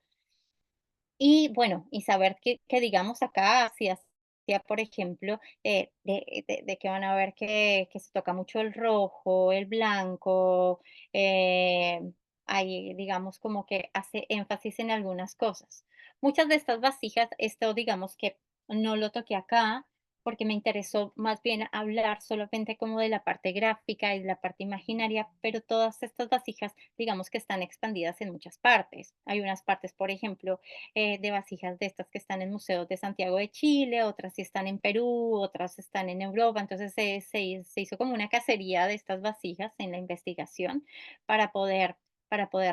Y bueno, y saber que digamos acá, si hacía, por ejemplo, de que van a ver que se toca mucho el rojo, el blanco, eh, ahí digamos como que hace énfasis en algunas cosas. Muchas de estas vasijas, esto digamos que no lo toqué acá, porque me interesó más bien hablar solamente como de la parte gráfica y de la parte imaginaria, pero todas estas vasijas, digamos que están expandidas en muchas partes. Hay unas partes, por ejemplo, de vasijas de estas que están en museos de Santiago de Chile, otras sí están en Perú, otras están en Europa. Entonces se hizo como una cacería de estas vasijas en la investigación para poder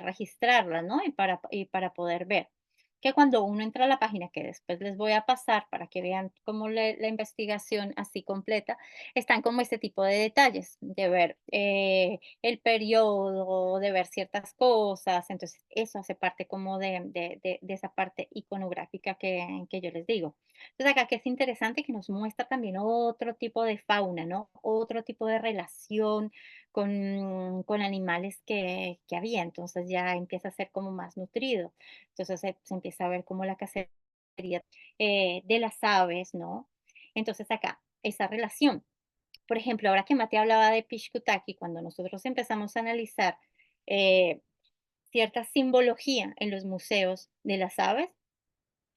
registrarlas, ¿no? Y para poder ver que cuando uno entra a la página, que después les voy a pasar para que vean como la investigación así completa, están como este tipo de detalles, de ver el periodo, de ver ciertas cosas. Entonces eso hace parte como de esa parte iconográfica que yo les digo. Entonces acá que es interesante que nos muestra también otro tipo de fauna, ¿no? Otro tipo de relación con animales que había. Entonces ya empieza a ser como más nutrido. Entonces se empieza a ver como la cacería de las aves, ¿no? Entonces acá, esa relación. Por ejemplo, ahora que Mate hablaba de Pishkutaki, cuando nosotros empezamos a analizar eh, cierta simbología en los museos de las aves,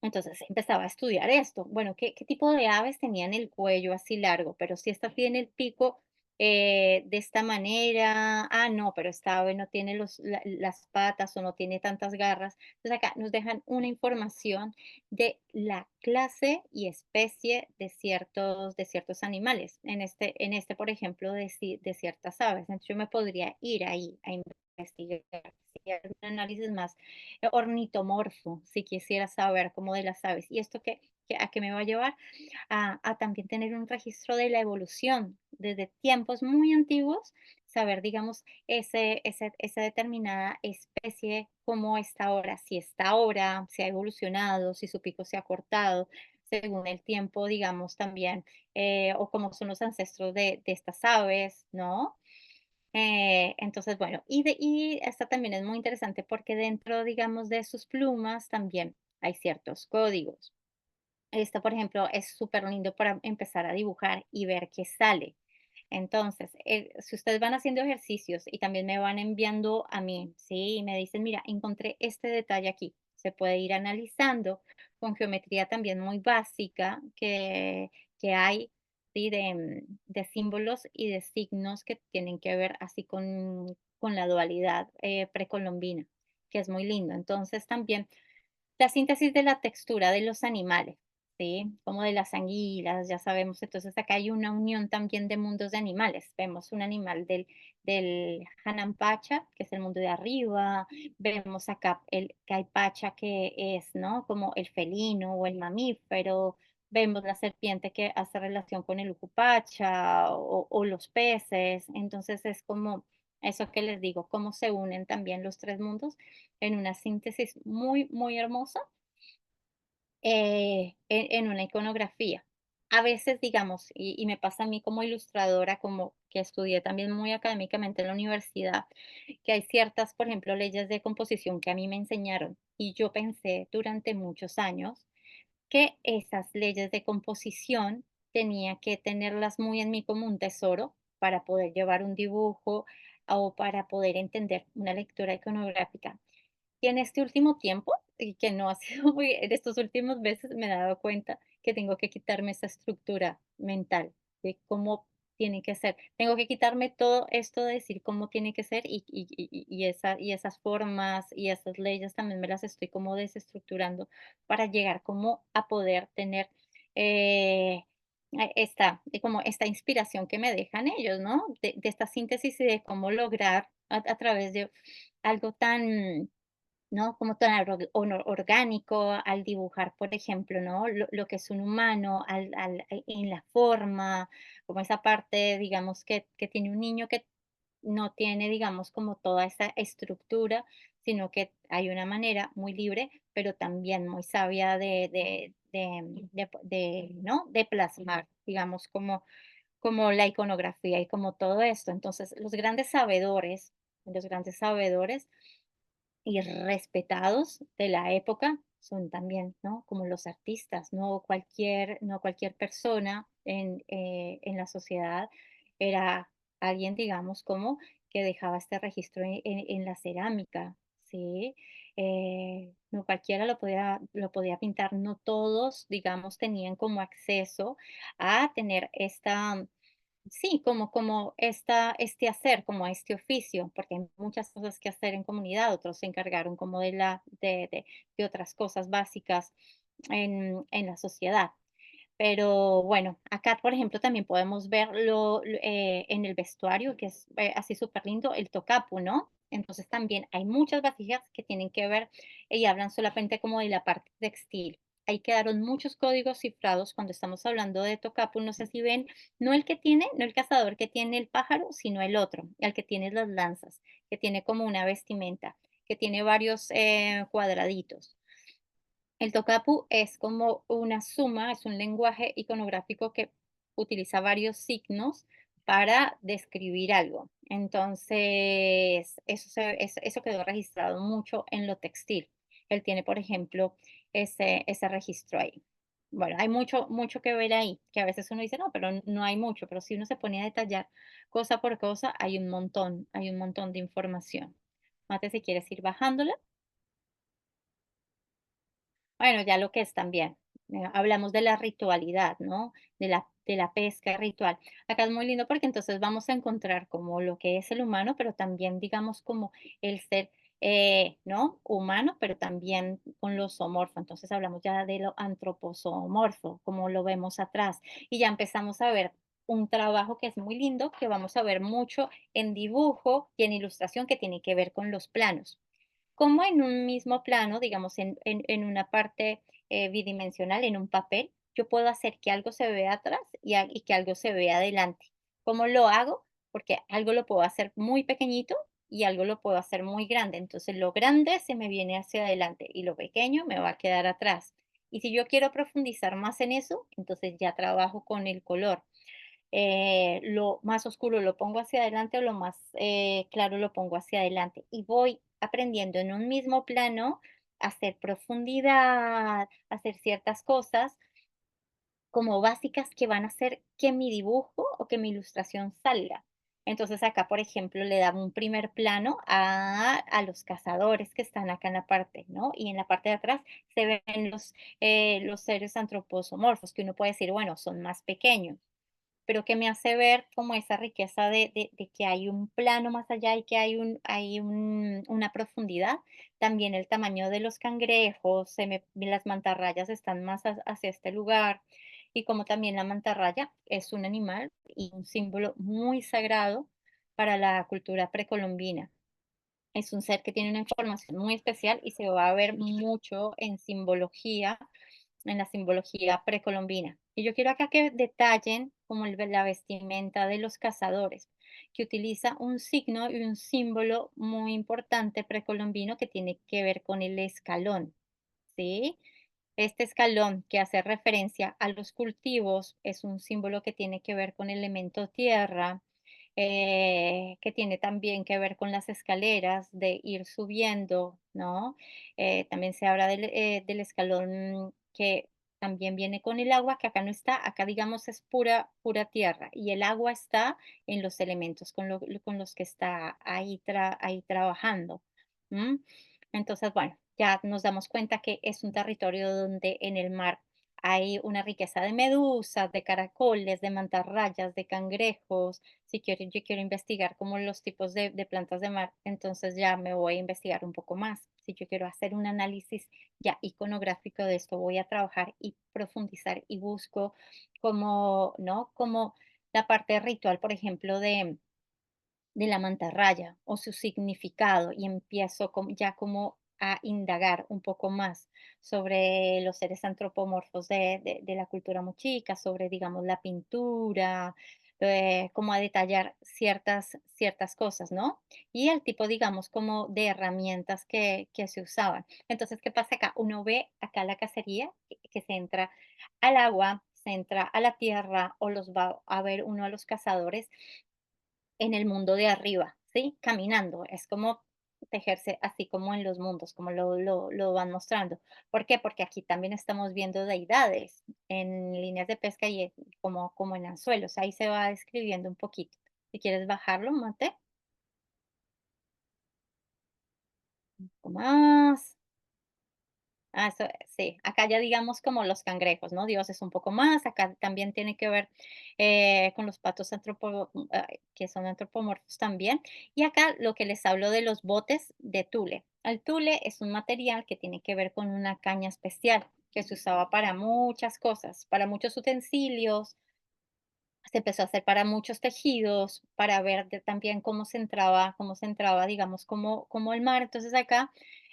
entonces empezaba a estudiar esto. Bueno, ¿qué tipo de aves tenían el cuello así largo? Pero si esta tiene el pico de esta manera, no, pero esta ave no tiene las patas o no tiene tantas garras. Entonces acá nos dejan una información de la clase y especie de ciertos animales. En este, por ejemplo, de ciertas aves. Entonces yo me podría ir ahí a investigar si hay un análisis más ornitomorfo, si quisiera saber como de las aves. ¿Y esto a qué me va a llevar? A también tener un registro de la evolución desde tiempos muy antiguos, saber, digamos, esa determinada especie, cómo está ahora, si ha evolucionado, si su pico se ha cortado según el tiempo, digamos, también, o cómo son los ancestros de estas aves, ¿no? Entonces, bueno, y esta también es muy interesante porque dentro, digamos, de sus plumas también hay ciertos códigos. Esta, por ejemplo, es súper lindo para empezar a dibujar y ver qué sale. Entonces, si ustedes van haciendo ejercicios y también me van enviando a mí, ¿sí? Y me dicen, mira, encontré este detalle aquí. Se puede ir analizando con geometría también muy básica que hay, ¿sí? De símbolos y de signos que tienen que ver así con la dualidad precolombina, que es muy lindo. Entonces, también la síntesis de la textura de los animales, ¿sí? Como de las anguilas, ya sabemos. Entonces acá hay una unión también de mundos de animales. Vemos un animal del Hanampacha, que es el mundo de arriba. Vemos acá el Caipacha, que es, ¿no? Como el felino o el mamífero. Vemos la serpiente que hace relación con el Ucupacha o los peces. Entonces es como eso que les digo, cómo se unen también los tres mundos en una síntesis muy, muy hermosa en una iconografía. A veces, digamos, y me pasa a mí como ilustradora, como que estudié también muy académicamente en la universidad, que hay ciertas, por ejemplo, leyes de composición que a mí me enseñaron y yo pensé durante muchos años que esas leyes de composición tenía que tenerlas muy en mí como un tesoro para poder llevar un dibujo o para poder entender una lectura iconográfica. Y en este último tiempo, y que no ha sido muy en estos últimos meses me he dado cuenta que tengo que quitarme esa estructura mental de cómo tiene que ser. Tengo que quitarme todo esto de decir cómo tiene que ser y esas formas y esas leyes también me las estoy como desestructurando para llegar como a poder tener, como esta inspiración que me dejan ellos, ¿no? De esta síntesis y de cómo lograr a través de algo tan, ¿no? Como tan orgánico al dibujar, por ejemplo, ¿no? Lo que es un humano, en la forma, como esa parte, digamos, que tiene un niño que no tiene, digamos, como toda esa estructura, sino que hay una manera muy libre, pero también muy sabia ¿no? De plasmar, digamos, como la iconografía y como todo esto. Entonces, los grandes sabedores y respetados de la época son también, ¿no? Como los artistas, no cualquier persona en la sociedad era alguien, digamos, como que dejaba este registro en la cerámica, ¿sí? No cualquiera lo podía pintar, no todos, digamos, tenían como acceso a tener esta, sí, como este hacer, como este oficio, porque hay muchas cosas que hacer en comunidad, otros se encargaron como de otras cosas básicas en la sociedad. Pero bueno, acá, por ejemplo, también podemos verlo en el vestuario, que es así súper lindo, el tocapu, ¿no? Entonces también hay muchas vasijas que tienen que ver y hablan solamente como de la parte textil. Ahí quedaron muchos códigos cifrados cuando estamos hablando de tocapu. No sé si ven, no el cazador que tiene el pájaro, sino el otro, el que tiene las lanzas, que tiene como una vestimenta, que tiene varios cuadraditos. El tocapu es como una suma, es un lenguaje iconográfico que utiliza varios signos para describir algo. Entonces, eso quedó registrado mucho en lo textil. Él tiene, por ejemplo, ese registro ahí. Bueno, hay mucho que ver ahí, que a veces uno dice, no, pero no hay mucho, pero si uno se pone a detallar cosa por cosa, hay un montón de información. Mate, si quieres ir bajándola. Bueno, ya lo que es también, hablamos de la ritualidad, ¿no? De la pesca ritual. Acá es muy lindo porque entonces vamos a encontrar como lo que es el humano, pero también digamos como el ser, ¿no? Humano, pero también con lo zoomorfo. Entonces hablamos ya de lo antropozoomorfo, como lo vemos atrás. Y ya empezamos a ver un trabajo que es muy lindo, que vamos a ver mucho en dibujo y en ilustración que tiene que ver con los planos como en un mismo plano, digamos, en una parte bidimensional, en un papel, yo puedo hacer que algo se vea atrás y que algo se vea adelante. ¿Cómo lo hago? Porque algo lo puedo hacer muy pequeñito y algo lo puedo hacer muy grande. Entonces lo grande se me viene hacia adelante y lo pequeño me va a quedar atrás. Y si yo quiero profundizar más en eso, entonces ya trabajo con el color. Lo más oscuro lo pongo hacia adelante o lo más claro lo pongo hacia adelante y voy aprendiendo en un mismo plano a hacer profundidad, a hacer ciertas cosas como básicas que van a hacer que mi dibujo o que mi ilustración salga. Entonces acá, por ejemplo, le daba un primer plano a los cazadores que están acá en la parte, ¿no? Y en la parte de atrás se ven los seres antropomorfos, que uno puede decir, bueno, son más pequeños, pero que me hace ver como esa riqueza de que hay un plano más allá y que una profundidad. También el tamaño de los cangrejos, las mantarrayas están más hacia este lugar, y como también la mantarraya es un animal y un símbolo muy sagrado para la cultura precolombina. Es un ser que tiene una información muy especial y se va a ver mucho en la simbología precolombina. Y yo quiero acá que detallen como la vestimenta de los cazadores, que utiliza un signo y un símbolo muy importante precolombino que tiene que ver con el escalón, ¿sí? Este escalón que hace referencia a los cultivos es un símbolo que tiene que ver con el elemento tierra, que tiene también que ver con las escaleras de ir subiendo, ¿no? También se habla del escalón que también viene con el agua, que acá no está, acá digamos es pura tierra, y el agua está en los elementos con los que está ahí trabajando. ¿M? Entonces, bueno, ya nos damos cuenta que es un territorio donde en el mar hay una riqueza de medusas, de caracoles, de mantarrayas, de cangrejos. Si quiero, yo quiero investigar como los tipos de plantas de mar, entonces ya me voy a investigar un poco más. Si yo quiero hacer un análisis ya iconográfico de esto, voy a trabajar y profundizar y busco como, ¿no? Como la parte ritual, por ejemplo, de la mantarraya o su significado y empiezo ya como a indagar un poco más sobre los seres antropomorfos de la cultura mochica, sobre, digamos, la pintura, como a detallar ciertas cosas, ¿no? Y el tipo, digamos, como de herramientas que se usaban. Entonces, ¿qué pasa acá? Uno ve acá la cacería que se entra al agua, se entra a la tierra o los va a ver uno a los cazadores en el mundo de arriba, ¿sí? Caminando, es como tejerse así como en los mundos, como lo van mostrando. ¿Por qué? Porque aquí también estamos viendo deidades en líneas de pesca y como en anzuelos, ahí se va describiendo un poquito. Si quieres bajarlo, Mate, un poco más. sí, acá ya digamos como los cangrejos, ¿no? Dios es un poco más, acá también tiene que ver con los patos que son antropomorfos también. Y acá lo que les hablo de los botes de tule. El tule es un material que tiene que ver con una caña especial que se usaba para muchas cosas, para muchos utensilios, se empezó a hacer para muchos tejidos, para ver también cómo se entraba, digamos, como el mar. Entonces acá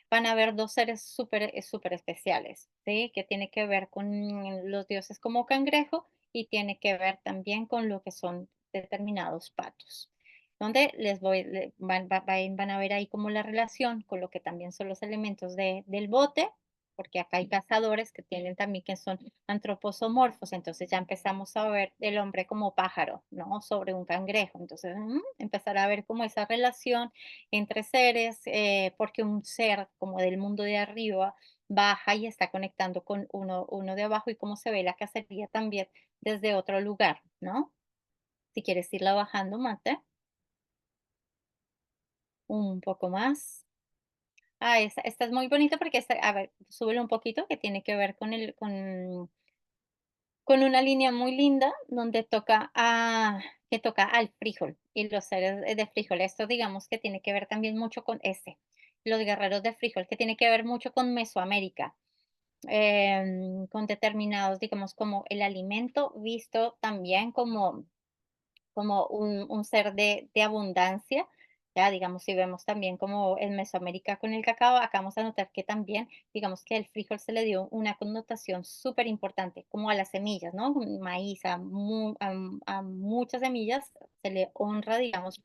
van a ver dos seres súper especiales, ¿sí? Que tiene que ver con los dioses como cangrejo y tiene que ver también con lo que son determinados patos. Donde les voy, van a ver ahí como la relación con lo que también son los elementos del bote, porque acá hay cazadores que tienen también que son antroposomorfos, entonces ya empezamos a ver el hombre como pájaro, ¿no? Sobre un cangrejo. Entonces, empezar a ver como esa relación entre seres, porque un ser como del mundo de arriba baja y está conectando con uno de abajo y cómo se ve la cacería también desde otro lugar, ¿no? Si quieres irla bajando, Mate, un poco más. Ah, esta es muy bonita porque a ver, súbele un poquito que tiene que ver con una línea muy linda donde que toca al frijol y los seres de frijol. Esto digamos que tiene que ver también mucho con los guerreros de frijol, que tiene que ver mucho con Mesoamérica, con determinados, digamos, como el alimento visto también como un ser de abundancia, ya digamos, si vemos también como en Mesoamérica con el cacao, acá vamos a notar que también, digamos que el frijol se le dio una connotación súper importante, como a las semillas, ¿no? Maíz, a muchas semillas se le honra, digamos,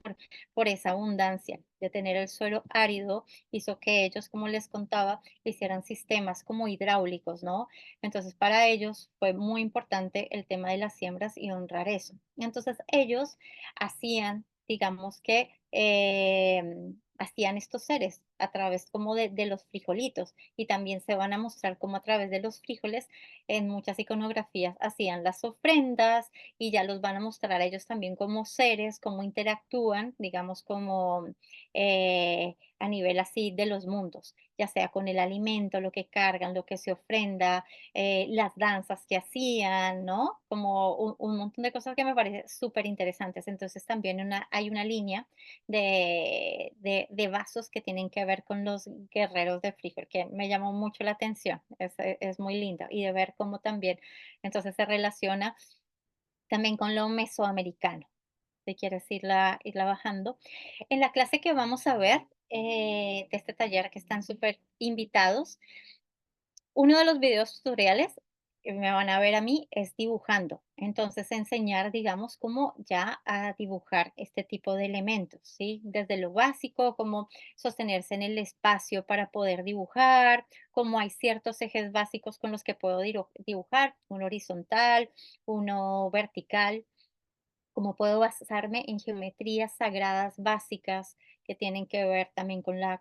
por esa abundancia de tener el suelo árido, hizo que ellos, como les contaba, hicieran sistemas como hidráulicos, ¿no? Entonces, para ellos fue muy importante el tema de las siembras y honrar eso. Entonces, ellos hacían, digamos que, hacían estos seres a través como de los frijolitos y también se van a mostrar como a través de los frijoles en muchas iconografías hacían las ofrendas y ya los van a mostrar a ellos también como seres, cómo interactúan, digamos, como a nivel así de los mundos, ya sea con el alimento, lo que cargan, lo que se ofrenda, las danzas que hacían, ¿no? Como un montón de cosas que me parecen súper interesantes. Entonces también hay una línea de vasos que tienen que ver con los guerreros de frijol, que me llamó mucho la atención, es muy lindo, y de ver cómo también entonces se relaciona también con lo mesoamericano, si quieres irla bajando. En la clase que vamos a ver de este taller que están súper invitados, uno de los videos tutoriales que me van a ver a mí es dibujando. Entonces, enseñar, digamos, cómo ya a dibujar este tipo de elementos, ¿sí? Desde lo básico, cómo sostenerse en el espacio para poder dibujar, cómo hay ciertos ejes básicos con los que puedo dibujar, uno horizontal, uno vertical, cómo puedo basarme en geometrías sagradas básicas que tienen que ver también con la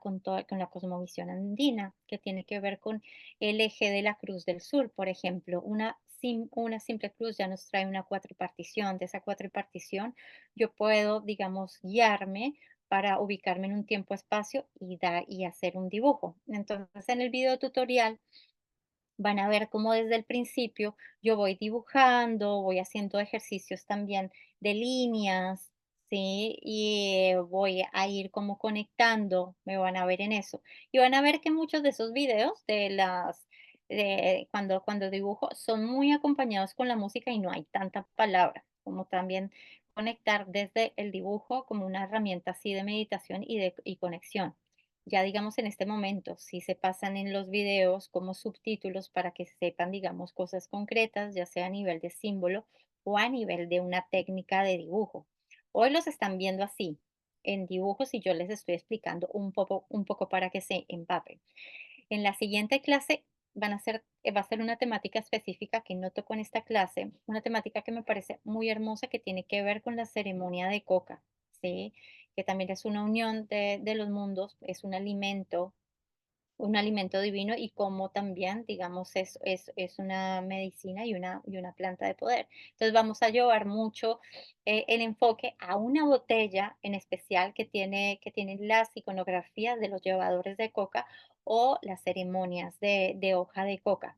cosmovisión andina, que tiene que ver con el eje de la Cruz del Sur, por ejemplo. Una simple cruz ya nos trae una cuatripartición. De esa cuatripartición yo puedo, digamos, guiarme para ubicarme en un tiempo-espacio y hacer un dibujo. Entonces, en el video tutorial van a ver cómo desde el principio yo voy dibujando, voy haciendo ejercicios también de líneas, ¿sí? Y voy a ir como conectando, me van a ver en eso. Y van a ver que muchos de esos videos cuando dibujo son muy acompañados con la música y no hay tanta palabra, como también conectar desde el dibujo como una herramienta así de meditación y conexión. Ya digamos en este momento, si se pasan en los videos como subtítulos para que sepan, digamos, cosas concretas, ya sea a nivel de símbolo o a nivel de una técnica de dibujo. Hoy los están viendo así, en dibujos, y yo les estoy explicando un poco para que se empapen. En la siguiente clase va a ser una temática específica que no toco en esta clase, una temática que me parece muy hermosa que tiene que ver con la ceremonia de coca, ¿sí? Que también es una unión de los mundos, es un alimento un alimento divino y cómo también, digamos, es una medicina y una planta de poder. Entonces vamos a llevar mucho el enfoque a una botella en especial que tiene las iconografías de los llevadores de coca o las ceremonias de hoja de coca.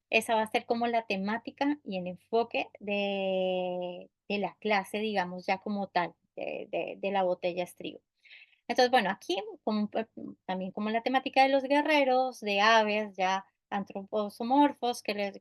Esa va a ser como la temática y el enfoque de la clase, digamos, ya como tal, de la botella estribo. Entonces, bueno, aquí como, también como la temática de los guerreros, de aves ya antropomorfos, que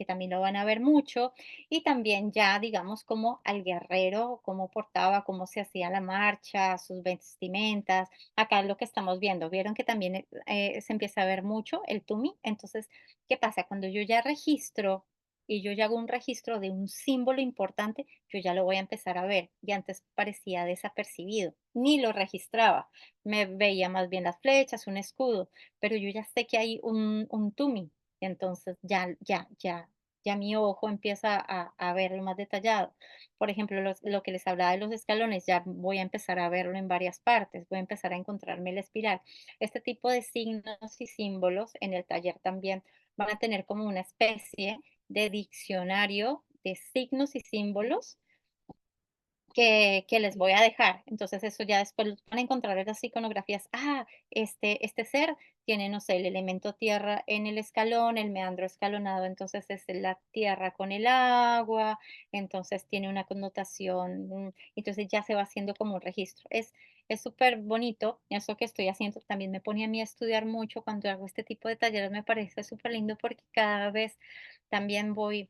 también lo van a ver mucho, y también ya, digamos, como al guerrero, cómo portaba, cómo se hacía la marcha, sus vestimentas. Acá es lo que estamos viendo. Vieron que también se empieza a ver mucho el tumi. Entonces, ¿qué pasa? Cuando yo ya registro y yo ya hago un registro de un símbolo importante, yo ya lo voy a empezar a ver. Y antes parecía desapercibido, ni lo registraba. Me veía más bien las flechas, un escudo, pero yo ya sé que hay un tumi. Entonces ya mi ojo empieza a verlo más detallado. Por ejemplo, lo que les hablaba de los escalones, ya voy a empezar a verlo en varias partes, voy a empezar a encontrarme la espiral. Este tipo de signos y símbolos en el taller también van a tener como una especie de diccionario de signos y símbolos que les voy a dejar. Entonces, eso ya después lo van a encontrar en las iconografías. Ah, este ser tiene, no sé, el elemento tierra en el escalón, el meandro escalonado, entonces es la tierra con el agua, entonces tiene una connotación, entonces ya se va haciendo como un registro. Es súper bonito, eso que estoy haciendo también me pone a mí a estudiar mucho cuando hago este tipo de talleres, me parece súper lindo porque cada vez también voy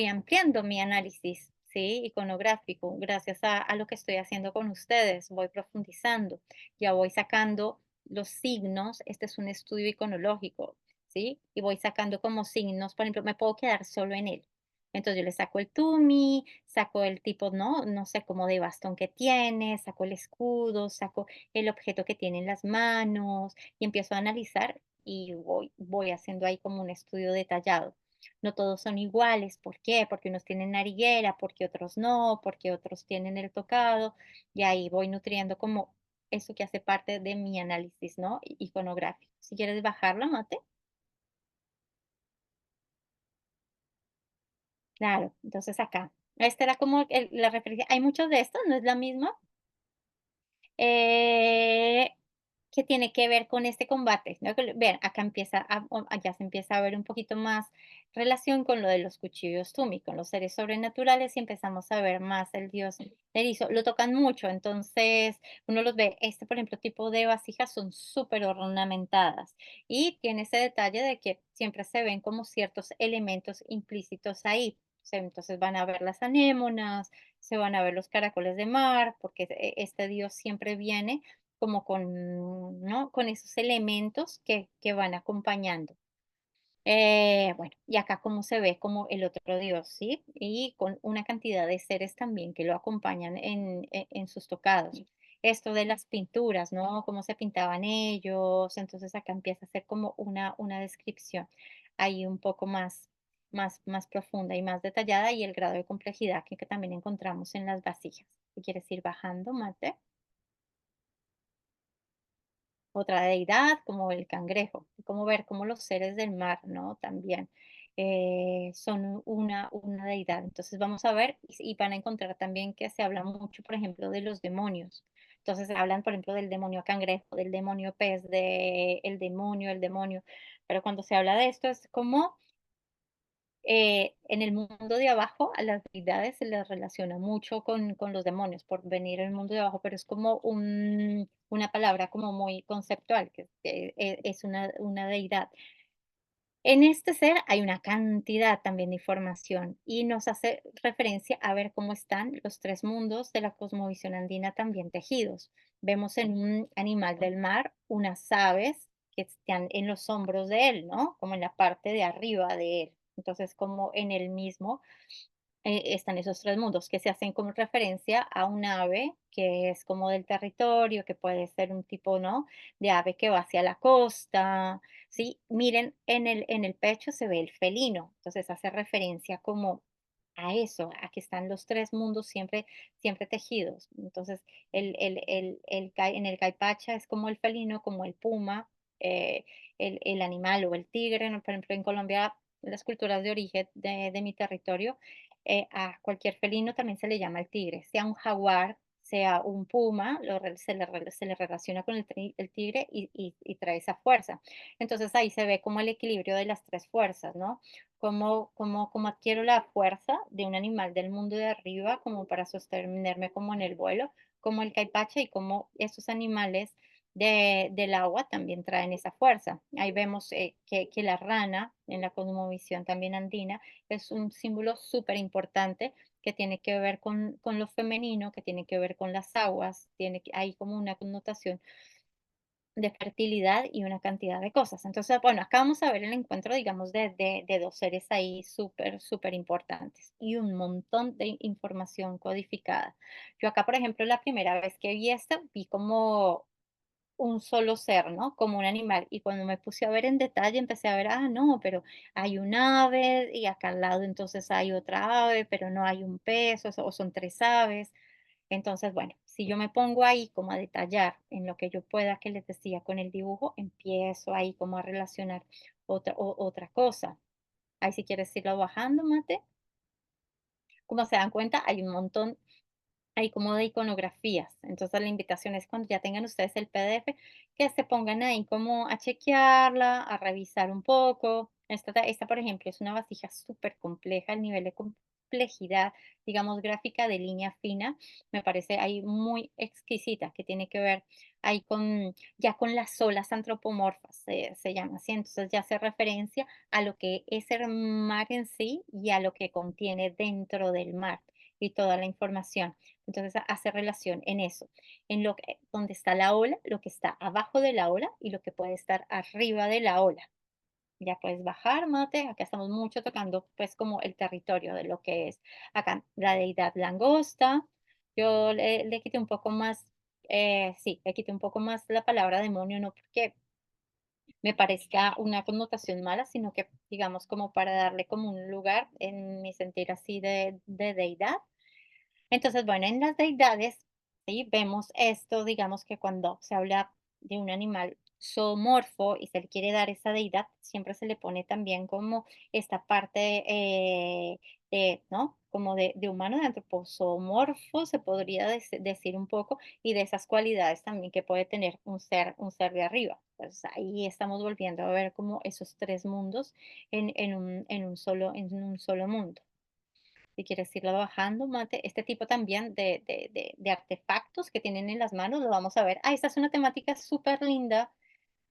ampliando mi análisis, ¿sí? Iconográfico, gracias a lo que estoy haciendo con ustedes, voy profundizando, ya voy sacando los signos, este es un estudio iconológico, ¿sí? Y voy sacando como signos, por ejemplo, me puedo quedar solo en él. Entonces yo le saco el tumi, saco el tipo, no sé, como de bastón que tiene, saco el escudo, saco el objeto que tiene en las manos y empiezo a analizar y voy haciendo ahí como un estudio detallado. No todos son iguales. ¿Por qué? Porque unos tienen nariguera, porque otros no, porque otros tienen el tocado. Y ahí voy nutriendo como eso que hace parte de mi análisis, ¿no? Iconográfico. Si quieres bajarla, Mate. Claro, entonces acá. Esta era como la referencia. Hay muchos de estos, no es la misma. Eh, que tiene que ver con este combate, ¿no? Vean, acá ya se empieza a ver un poquito más relación con lo de los cuchillos Tumi, con los seres sobrenaturales y empezamos a ver más el dios erizo. Lo tocan mucho, entonces uno los ve. Este, por ejemplo, tipo de vasijas son súper ornamentadas y tiene ese detalle de que siempre se ven como ciertos elementos implícitos ahí. O sea, entonces van a ver las anémonas, se van a ver los caracoles de mar, porque este dios siempre viene como con, ¿no? Con esos elementos que van acompañando. Bueno, y acá como se ve como el otro dios, ¿sí? Y con una cantidad de seres también que lo acompañan en sus tocados. Esto de las pinturas, ¿no? Cómo se pintaban ellos. Entonces acá empieza a ser como una descripción ahí un poco más profunda y más detallada y el grado de complejidad que también encontramos en las vasijas. Si quieres ir bajando, Mate. Otra deidad como el cangrejo, como ver cómo los seres del mar, ¿no? También son una deidad. Entonces vamos a ver y van a encontrar también que se habla mucho, por ejemplo, de los demonios. Entonces hablan, por ejemplo, del demonio cangrejo, del demonio pez, de el demonio. Pero cuando se habla de esto es como en el mundo de abajo a las deidades se les relaciona mucho con los demonios por venir al mundo de abajo, pero es como una palabra como muy conceptual, que es una deidad. En este ser hay una cantidad también de información y nos hace referencia a ver cómo están los tres mundos de la cosmovisión andina también tejidos. Vemos en un animal del mar unas aves que están en los hombros de él, ¿no? Como en la parte de arriba de él. Entonces, como en el mismo están esos tres mundos que se hacen como referencia a un ave que es como del territorio, que puede ser un tipo, ¿no? De ave que va hacia la costa, ¿sí? Miren, en el pecho se ve el felino, entonces hace referencia como a eso, a que están los tres mundos siempre tejidos. Entonces, en el caipacha es como el felino, como el puma, el animal o el tigre, ¿no? Por ejemplo, en Colombia, las culturas de origen de mi territorio, a cualquier felino también se le llama el tigre, sea un jaguar, sea un puma, se le relaciona con el tigre y trae esa fuerza. Entonces ahí se ve como el equilibrio de las tres fuerzas, ¿no? Cómo adquiero la fuerza de un animal del mundo de arriba como para sostenerme como en el vuelo, como el caipache y como esos animales del agua también traen esa fuerza. Ahí vemos que la rana en la cosmovisión también andina es un símbolo súper importante que tiene que ver con lo femenino, que tiene que ver con las aguas, hay como una connotación de fertilidad y una cantidad de cosas. Entonces, bueno, acá vamos a ver el encuentro, digamos, de dos seres ahí súper, súper importantes y un montón de información codificada. Yo acá, por ejemplo, la primera vez que vi esto, vi como un solo ser, ¿no? Como un animal. Y cuando me puse a ver en detalle, empecé a ver, ah, no, pero hay un ave y acá al lado entonces hay otra ave, pero no hay un pez, o son tres aves. Entonces, bueno, si yo me pongo ahí como a detallar en lo que yo pueda que les decía con el dibujo, empiezo ahí como a relacionar otra cosa. Ahí si quieres irlo bajando, Mate. Como se dan cuenta, hay un montón hay como de iconografías. Entonces, la invitación es cuando ya tengan ustedes el PDF, que se pongan ahí como a chequearla, a revisar un poco. Esta, por ejemplo, es una vasija súper compleja, el nivel de complejidad, digamos, gráfica de línea fina, me parece ahí muy exquisita, que tiene que ver ahí ya con las olas antropomorfas, se llama así. Entonces, ya hace referencia a lo que es el mar en sí y a lo que contiene dentro del mar y toda la información. Entonces hace relación en eso, en donde está la ola, lo que está abajo de la ola y lo que puede estar arriba de la ola. Ya puedes bajar, Mate. Acá estamos mucho tocando, pues, como el territorio de lo que es acá la deidad langosta. Yo le quité un poco más, sí, le quité un poco más la palabra demonio, no porque me parezca una connotación mala, sino que, digamos, como para darle como un lugar en mi sentir así de deidad. Entonces, bueno, en las deidades, ¿sí? Vemos esto, digamos que cuando se habla de un animal zoomorfo y se le quiere dar esa deidad, siempre se le pone también como esta parte ¿no? Como de humano, de antropozoomorfo, se podría decir un poco, y de esas cualidades también que puede tener un ser de arriba. Pues ahí estamos volviendo a ver como esos tres mundos en un solo mundo. Si quieres irlo bajando, Mate, este tipo también de artefactos que tienen en las manos, lo vamos a ver. Ah, esta es una temática súper linda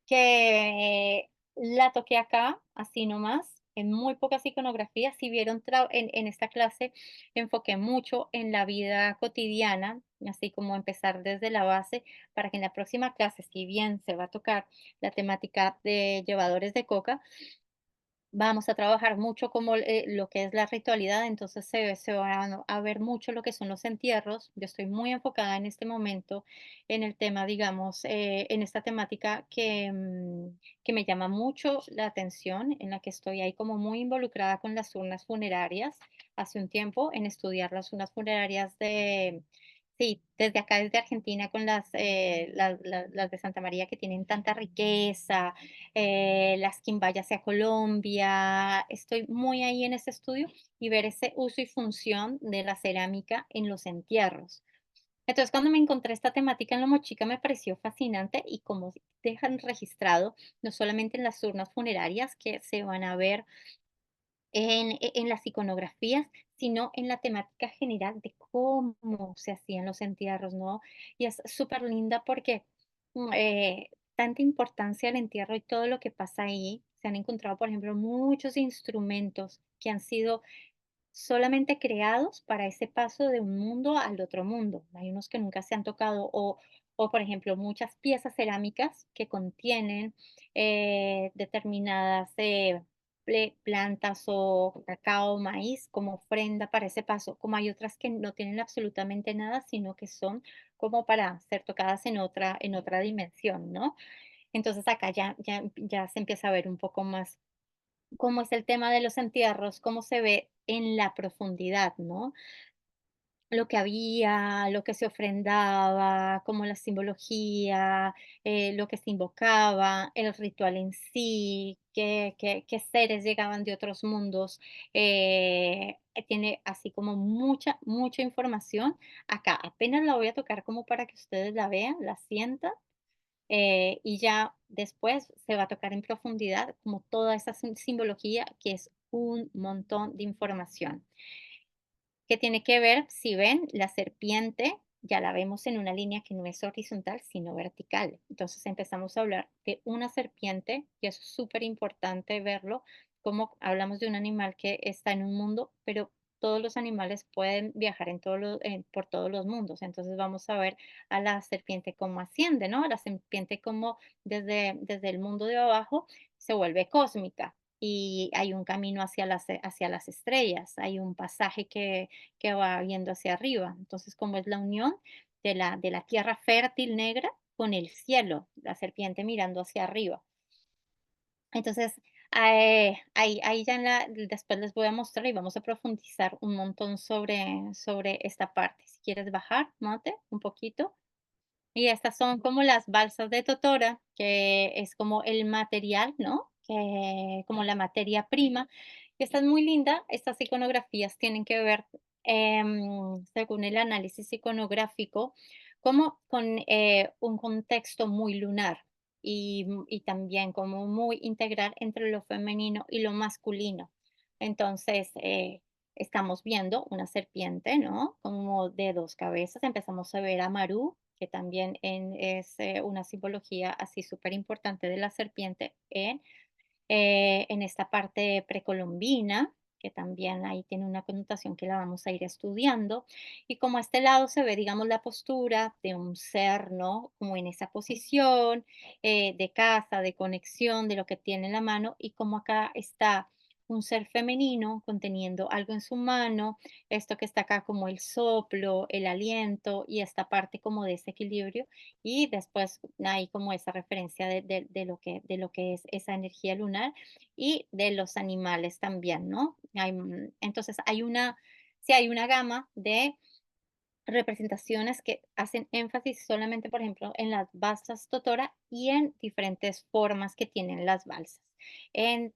que la toqué acá, así nomás, en muy pocas iconografías. Si vieron en esta clase, enfoqué mucho en la vida cotidiana, así como empezar desde la base, para que en la próxima clase, si bien se va a tocar la temática de llevadores de coca, vamos a trabajar mucho como lo que es la ritualidad, entonces se van a ver mucho lo que son los entierros. Yo estoy muy enfocada en este momento en el tema, digamos, en esta temática que me llama mucho la atención, en la que estoy ahí como muy involucrada con las urnas funerarias hace un tiempo, en estudiar las urnas funerarias sí, desde acá, desde Argentina, con las de Santa María que tienen tanta riqueza, las quimbayas hacia Colombia. Estoy muy ahí en ese estudio y ver ese uso y función de la cerámica en los entierros. Entonces, cuando me encontré esta temática en la mochica me pareció fascinante y como dejan registrado, no solamente en las urnas funerarias que se van a ver en las iconografías, sino en la temática general de cómo se hacían los entierros, ¿no? Y es súper linda porque tanta importancia al entierro y todo lo que pasa ahí. Se han encontrado, por ejemplo, muchos instrumentos que han sido solamente creados para ese paso de un mundo al otro mundo. Hay unos que nunca se han tocado o por ejemplo, muchas piezas cerámicas que contienen determinadas plantas o cacao, maíz como ofrenda para ese paso, como hay otras que no tienen absolutamente nada, sino que son como para ser tocadas en otra dimensión, ¿no? Entonces acá ya se empieza a ver un poco más cómo es el tema de los entierros, cómo se ve en la profundidad, ¿no? lo que había, lo que se ofrendaba, como la simbología, lo que se invocaba, el ritual en sí, qué seres llegaban de otros mundos. Tiene así como mucha información. Acá apenas la voy a tocar como para que ustedes la vean, la sientan, y ya después se va a tocar en profundidad como toda esa simbología, que es un montón de información que tiene que ver, si ven, la serpiente ya la vemos en una línea que no es horizontal, sino vertical. Entonces empezamos a hablar de una serpiente, y es súper importante verlo, como hablamos de un animal que está en un mundo, pero todos los animales pueden viajar por todos los mundos. Entonces vamos a ver a la serpiente cómo asciende, ¿no? A la serpiente como desde el mundo de abajo se vuelve cósmica y hay un camino hacia las estrellas, hay un pasaje que va viendo hacia arriba. Entonces, como es la unión de la tierra fértil negra con el cielo, la serpiente mirando hacia arriba. Entonces, ahí ya después les voy a mostrar y vamos a profundizar un montón sobre esta parte. Si quieres bajar, Mate, un poquito. Y estas son como las balsas de Totora, que es como el material, ¿no? Que, como la materia prima. Esta es muy linda. Estas iconografías tienen que ver, según el análisis iconográfico, como con un contexto muy lunar y también como muy integral entre lo femenino y lo masculino. Entonces, estamos viendo una serpiente, ¿no? Como de dos cabezas. Empezamos a ver a Maru, que también es una simbología así súper importante de la serpiente en esta parte precolombina, que también ahí tiene una connotación que la vamos a ir estudiando. Y como a este lado se ve, digamos, la postura de un ser, ¿no? Como en esa posición de caza, de conexión, de lo que tiene en la mano, y como acá está un ser femenino conteniendo algo en su mano, esto que está acá como el soplo, el aliento y esta parte como de ese equilibrio, y después hay como esa referencia de lo que es esa energía lunar y de los animales también, ¿no? Entonces sí hay una gama de representaciones que hacen énfasis solamente, por ejemplo, en las balsas Totora y en diferentes formas que tienen las balsas.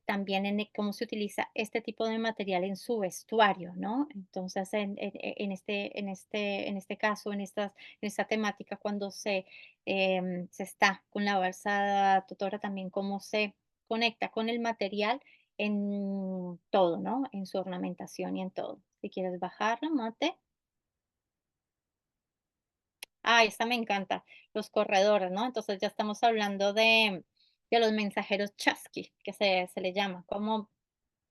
También cómo se utiliza este tipo de material en su vestuario, ¿no? Entonces, en este caso, en esta temática, cuando se está con la balsa Totora, también cómo se conecta con el material en todo, ¿no? En su ornamentación y en todo. Si quieres bajarla, Mate. Ah, esta me encanta, los corredores, ¿no? Entonces ya estamos hablando de los mensajeros chasqui, que se le llama, como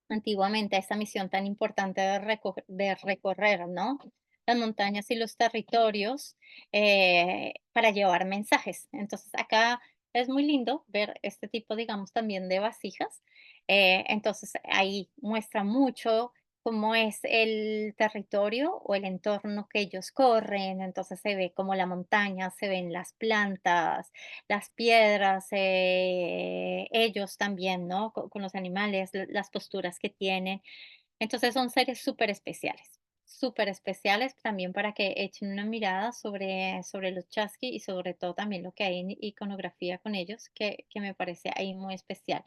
antiguamente a esa misión tan importante de recorrer, ¿no? Las montañas y los territorios para llevar mensajes. Entonces acá es muy lindo ver este tipo, digamos, también de vasijas. Entonces ahí muestra mucho cómo es el territorio o el entorno que ellos corren. Entonces se ve como la montaña, se ven las plantas, las piedras, ellos también, ¿no? Con los animales, las posturas que tienen. Entonces son seres súper especiales también para que echen una mirada sobre los chasqui y sobre todo también lo que hay en iconografía con ellos, que me parece ahí muy especial.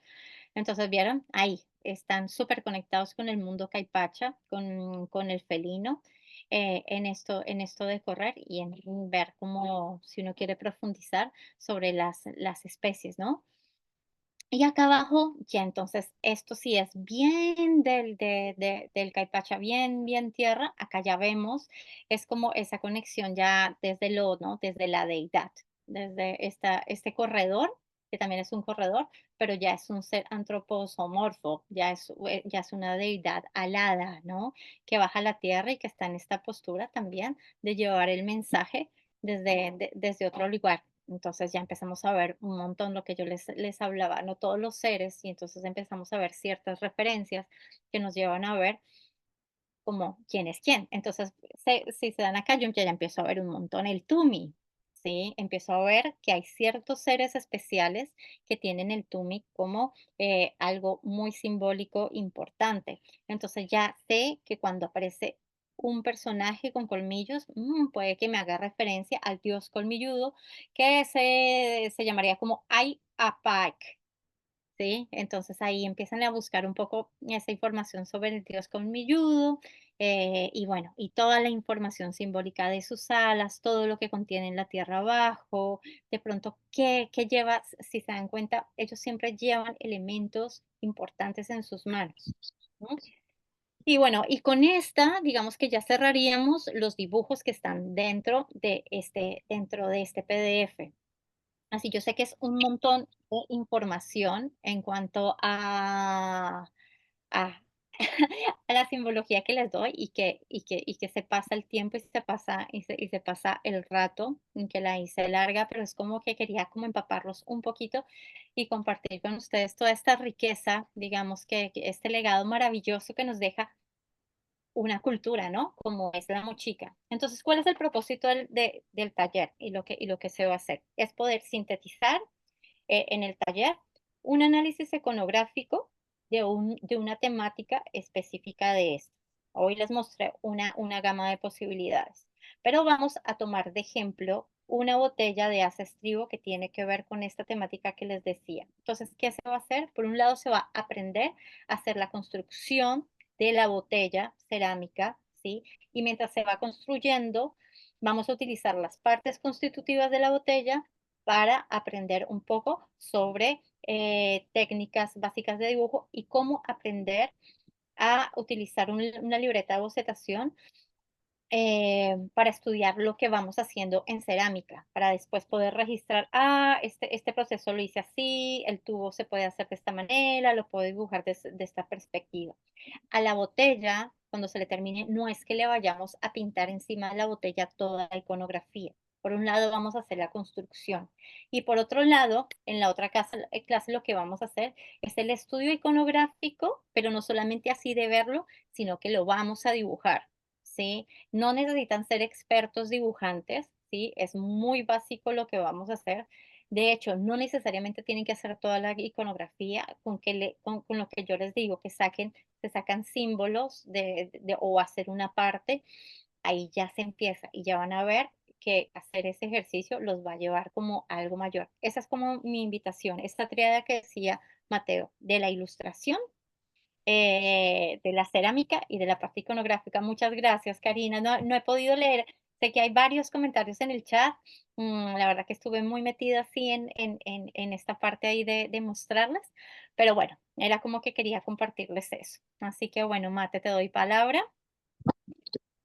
Entonces, ¿vieron? Ahí están súper conectados con el mundo caipacha, con el felino, en esto de correr y en ver cómo, si uno quiere profundizar sobre las especies, ¿no? Y acá abajo, ya entonces, esto sí es bien del caipacha, bien tierra. Acá ya vemos, es como esa conexión ya desde ¿no? Desde la deidad, desde este corredor, que también es un corredor, pero ya es un ser antropomorfo, ya es una deidad alada, ¿no? Que baja a la tierra y que está en esta postura también de llevar el mensaje desde otro lugar. Entonces ya empezamos a ver un montón lo que yo les hablaba, no todos los seres, y entonces empezamos a ver ciertas referencias que nos llevan a ver como quién es quién. Entonces, si se dan acá, yo ya empiezo a ver un montón el Tumi, ¿sí? Empiezo a ver que hay ciertos seres especiales que tienen el Tumi como algo muy simbólico importante. Entonces ya sé que cuando aparece un personaje con colmillos, puede que me haga referencia al dios colmilludo, que se llamaría como Ay Apac. ¿Sí? Entonces ahí empiezan a buscar un poco esa información sobre el dios colmilludo, y bueno, y toda la información simbólica de sus alas, todo lo que contiene en la tierra abajo, de pronto, ¿qué lleva? Si se dan cuenta, ellos siempre llevan elementos importantes en sus manos, ¿no? Y bueno, y con esta, digamos que ya cerraríamos los dibujos que están dentro de este PDF. Así yo sé que es un montón de información en cuanto a a la simbología que les doy y que se pasa el tiempo y se pasa el rato, en que la hice larga, pero es como que quería como empaparlos un poquito y compartir con ustedes toda esta riqueza, digamos que este legado maravilloso que nos deja una cultura, ¿no? Como es la mochica. Entonces, ¿cuál es el propósito del taller y lo que se va a hacer? Es poder sintetizar en el taller un análisis iconográfico de una temática específica de esto. Hoy les mostré una gama de posibilidades, pero vamos a tomar de ejemplo una botella de hace estribo que tiene que ver con esta temática que les decía. Entonces, ¿qué se va a hacer? Por un lado, se va a aprender a hacer la construcción de la botella cerámica, ¿sí? Y mientras se va construyendo, vamos a utilizar las partes constitutivas de la botella para aprender un poco sobre técnicas básicas de dibujo y cómo aprender a utilizar una libreta de bocetación para estudiar lo que vamos haciendo en cerámica, para después poder registrar, este proceso lo hice así, el tubo se puede hacer de esta manera, lo puedo dibujar de esta perspectiva. A la botella, cuando se le termine, no es que le vayamos a pintar encima de la botella toda la iconografía. Por un lado vamos a hacer la construcción y por otro lado, en la otra clase lo que vamos a hacer es el estudio iconográfico, pero no solamente así de verlo, sino que lo vamos a dibujar, ¿sí? No necesitan ser expertos dibujantes, ¿sí? Es muy básico lo que vamos a hacer. De hecho, no necesariamente tienen que hacer toda la iconografía con lo que yo les digo, se sacan símbolos o hacer una parte, ahí ya se empieza y ya van a ver que hacer ese ejercicio los va a llevar como a algo mayor. Esa es como mi invitación, esta triada que decía Mateo, de la ilustración, de la cerámica y de la parte iconográfica. Muchas gracias, Karina. No he podido leer, sé que hay varios comentarios en el chat. La verdad que estuve muy metida así en esta parte ahí de mostrarlas, pero bueno, era como que quería compartirles eso. Así que bueno, Mate, te doy palabra.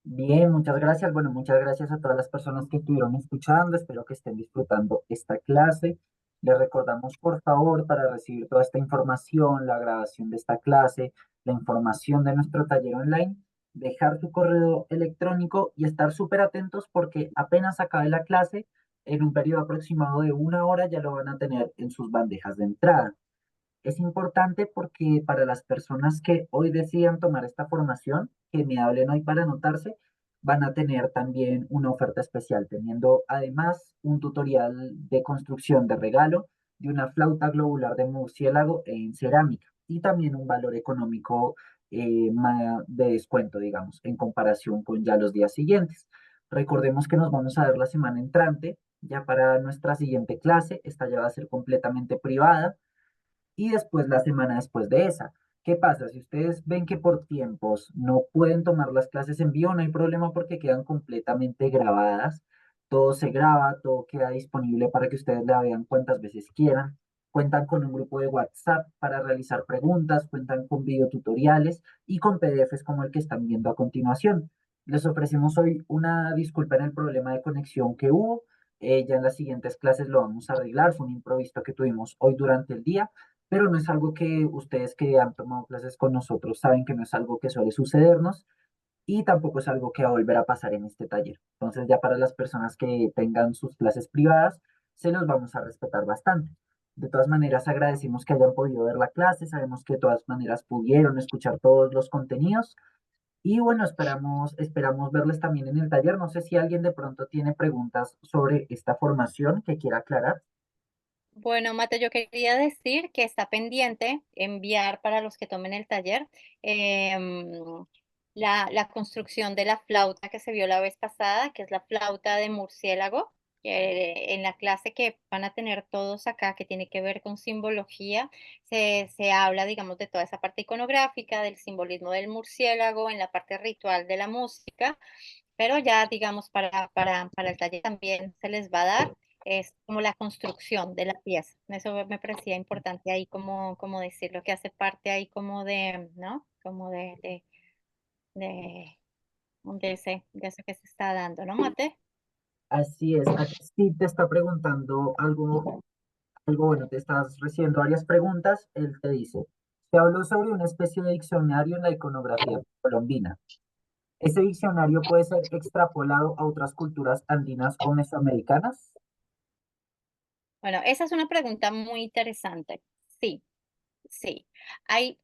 Bien, muchas gracias. Bueno, muchas gracias a todas las personas que estuvieron escuchando. Espero que estén disfrutando esta clase. Les recordamos, por favor, para recibir toda esta información, la grabación de esta clase, la información de nuestro taller online, dejar su correo electrónico y estar súper atentos porque apenas acabe la clase, en un periodo aproximado de 1 hora ya lo van a tener en sus bandejas de entrada. Es importante porque para las personas que hoy decidan tomar esta formación, que me hablen hoy para anotarse, van a tener también una oferta especial, teniendo además un tutorial de construcción de regalo de una flauta globular de murciélago en cerámica y también un valor económico de descuento, digamos, en comparación con ya los días siguientes. Recordemos que nos vamos a ver la semana entrante, ya para nuestra siguiente clase. Esta ya va a ser completamente privada y después la semana después de esa. ¿Qué pasa? Si ustedes ven que por tiempos no pueden tomar las clases en vivo, no hay problema porque quedan completamente grabadas. Todo se graba, todo queda disponible para que ustedes la vean cuantas veces quieran. Cuentan con un grupo de WhatsApp para realizar preguntas, cuentan con videotutoriales y con PDFs como el que están viendo a continuación. Les ofrecemos hoy una disculpa en el problema de conexión que hubo. Ya en las siguientes clases lo vamos a arreglar. Fue un imprevisto que tuvimos hoy durante el día, pero no es algo que ustedes que han tomado clases con nosotros saben que no es algo que suele sucedernos y tampoco es algo que va a volver a pasar en este taller. Entonces ya para las personas que tengan sus clases privadas, se los vamos a respetar bastante. De todas maneras, agradecemos que hayan podido ver la clase, sabemos que de todas maneras pudieron escuchar todos los contenidos y bueno, esperamos verles también en el taller. No sé si alguien de pronto tiene preguntas sobre esta formación que quiera aclarar. Bueno, Mate, yo quería decir que está pendiente enviar para los que tomen el taller, la construcción de la flauta que se vio la vez pasada, que es la flauta de murciélago, que en la clase que van a tener todos acá, que tiene que ver con simbología, se habla, digamos, de toda esa parte iconográfica, del simbolismo del murciélago, en la parte ritual de la música, pero ya, digamos, para el taller también se les va a dar, es como la construcción de la pieza. Eso me parecía importante ahí como decirlo, que hace parte ahí como de, ¿no? Como de, de eso que se está dando, ¿no, Mate? Así es, aquí sí te está preguntando algo bueno, te estás recibiendo varias preguntas. Él te dice, se habló sobre una especie de diccionario en la iconografía colombina. ¿Ese diccionario puede ser extrapolado a otras culturas andinas o mesoamericanas? Bueno, esa es una pregunta muy interesante. Sí, sí. Hay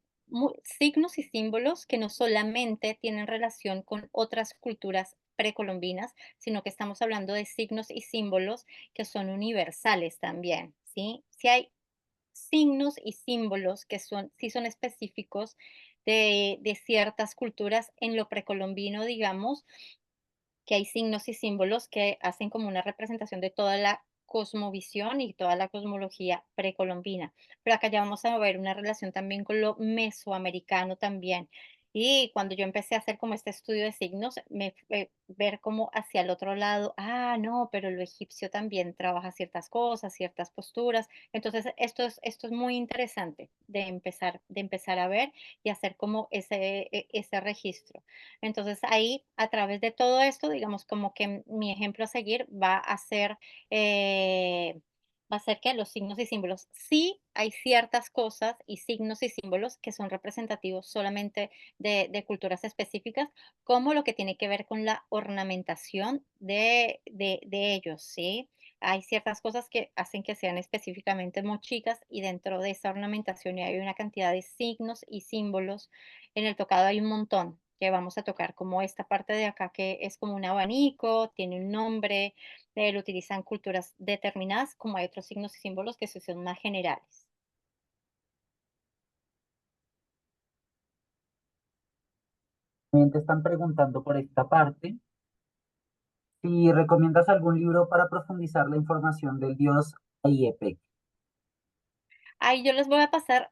signos y símbolos que no solamente tienen relación con otras culturas precolombinas, sino que estamos hablando de signos y símbolos que son universales también, ¿sí? Si hay signos y símbolos que sí son específicos de ciertas culturas en lo precolombino, digamos, que hay signos y símbolos que hacen como una representación de toda la cosmovisión y toda la cosmología precolombina. Pero acá ya vamos a ver una relación también con lo mesoamericano también. Y cuando yo empecé a hacer como este estudio de signos, ver como hacia el otro lado, ah, no, pero lo egipcio también trabaja ciertas cosas, ciertas posturas. Entonces, esto es muy interesante de empezar a ver y hacer como ese registro. Entonces ahí, a través de todo esto, digamos, como que mi ejemplo a seguir eh, va a ser que los signos y símbolos, sí hay ciertas cosas y signos y símbolos que son representativos solamente de culturas específicas, como lo que tiene que ver con la ornamentación de ellos, ¿sí? Hay ciertas cosas que hacen que sean específicamente mochicas y dentro de esa ornamentación hay una cantidad de signos y símbolos. En el tocado hay un montón que vamos a tocar, como esta parte de acá que es como un abanico, tiene un nombre, lo utilizan culturas determinadas, como hay otros signos y símbolos que sí son más generales. También te están preguntando por esta parte si recomiendas algún libro para profundizar la información del dios Aiepe. Ahí yo les voy a pasar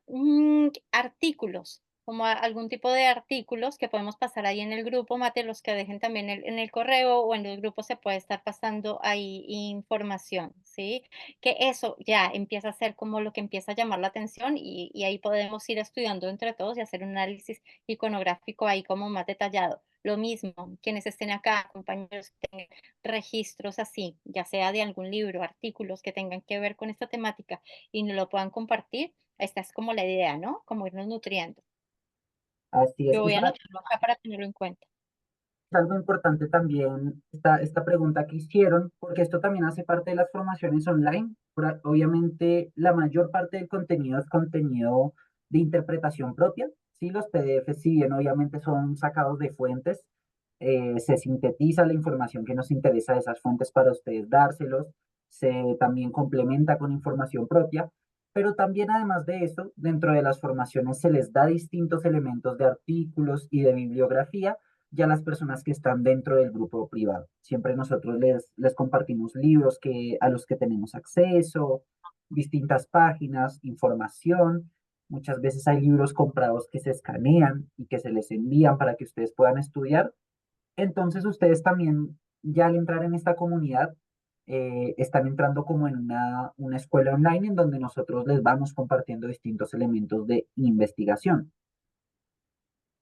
artículos, como algún tipo de artículos que podemos pasar ahí en el grupo, Mate, los que dejen también en el correo o en los grupos se puede estar pasando ahí información, ¿sí? Que eso ya empieza a ser como lo que empieza a llamar la atención y ahí podemos ir estudiando entre todos y hacer un análisis iconográfico ahí como más detallado. Lo mismo, quienes estén acá, compañeros que tengan registros así, ya sea de algún libro, artículos que tengan que ver con esta temática y nos lo puedan compartir, esta es como la idea, ¿no? Como irnos nutriendo. Así Yo voy es a anotarlo acá para tenerlo en cuenta. algo importante también esta pregunta que hicieron, porque esto también hace parte de las formaciones online. Obviamente, la mayor parte del contenido es contenido de interpretación propia. Sí, los PDFs, si bien obviamente son sacados de fuentes, se sintetiza la información que nos interesa de esas fuentes para ustedes dárselos, se también complementa con información propia, pero también además de eso, dentro de las formaciones se les da distintos elementos de artículos y de bibliografía ya las personas que están dentro del grupo privado. Siempre nosotros les compartimos libros a los que tenemos acceso, distintas páginas, información. Muchas veces hay libros comprados que se escanean y que se les envían para que ustedes puedan estudiar. Entonces ustedes también, ya al entrar en esta comunidad, están entrando como en una escuela online en donde nosotros les vamos compartiendo distintos elementos de investigación.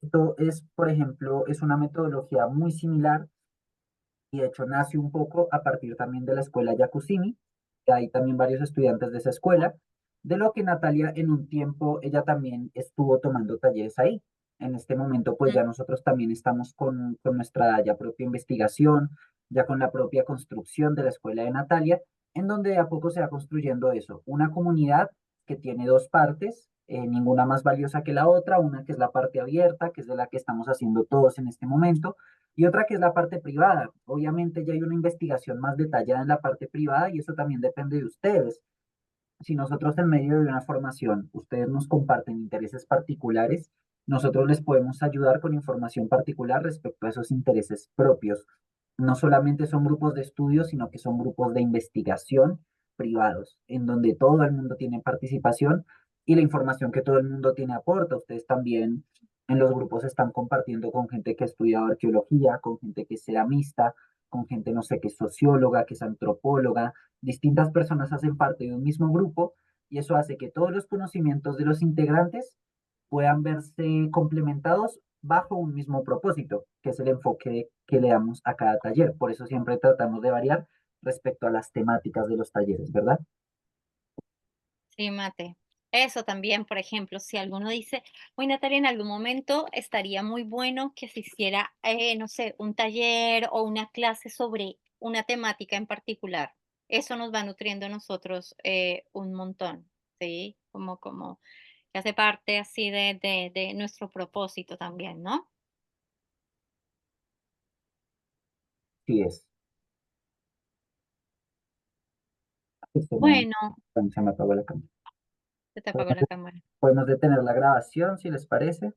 Esto es, por ejemplo, es una metodología muy similar y de hecho nace un poco a partir también de la escuela Yakusimi, que hay también varios estudiantes de esa escuela, de lo que Natalia en un tiempo, ella también estuvo tomando talleres ahí. En este momento, pues Mm. ya nosotros también estamos con nuestra ya propia investigación, ya con la propia construcción de la escuela de Natalia, en donde de a poco se va construyendo eso, una comunidad que tiene dos partes, ninguna más valiosa que la otra, una que es la parte abierta, que es de la que estamos haciendo todos en este momento, y otra que es la parte privada. Obviamente ya hay una investigación más detallada en la parte privada y eso también depende de ustedes. Si nosotros en medio de una formación, ustedes nos comparten intereses particulares, nosotros les podemos ayudar con información particular respecto a esos intereses propios. No solamente son grupos de estudio, sino que son grupos de investigación privados, en donde todo el mundo tiene participación y la información que todo el mundo tiene aporta. Ustedes también en los grupos están compartiendo con gente que ha estudiado arqueología, con gente que sea mixta, con gente, no sé, que es socióloga, que es antropóloga. Distintas personas hacen parte de un mismo grupo y eso hace que todos los conocimientos de los integrantes puedan verse complementados bajo un mismo propósito, que es el enfoque que le damos a cada taller. Por eso siempre tratamos de variar respecto a las temáticas de los talleres, ¿verdad? Sí, mate. Eso también, por ejemplo, si alguno dice, uy, Natalia, en algún momento estaría muy bueno que se hiciera, no sé, un taller o una clase sobre una temática en particular. Eso nos va nutriendo a nosotros un montón, ¿sí? Como que hace parte así de nuestro propósito también, ¿no? Sí es. Bueno, Se me apagó la cámara. se te apagó Podemos la cámara. podemos detener la grabación si les parece.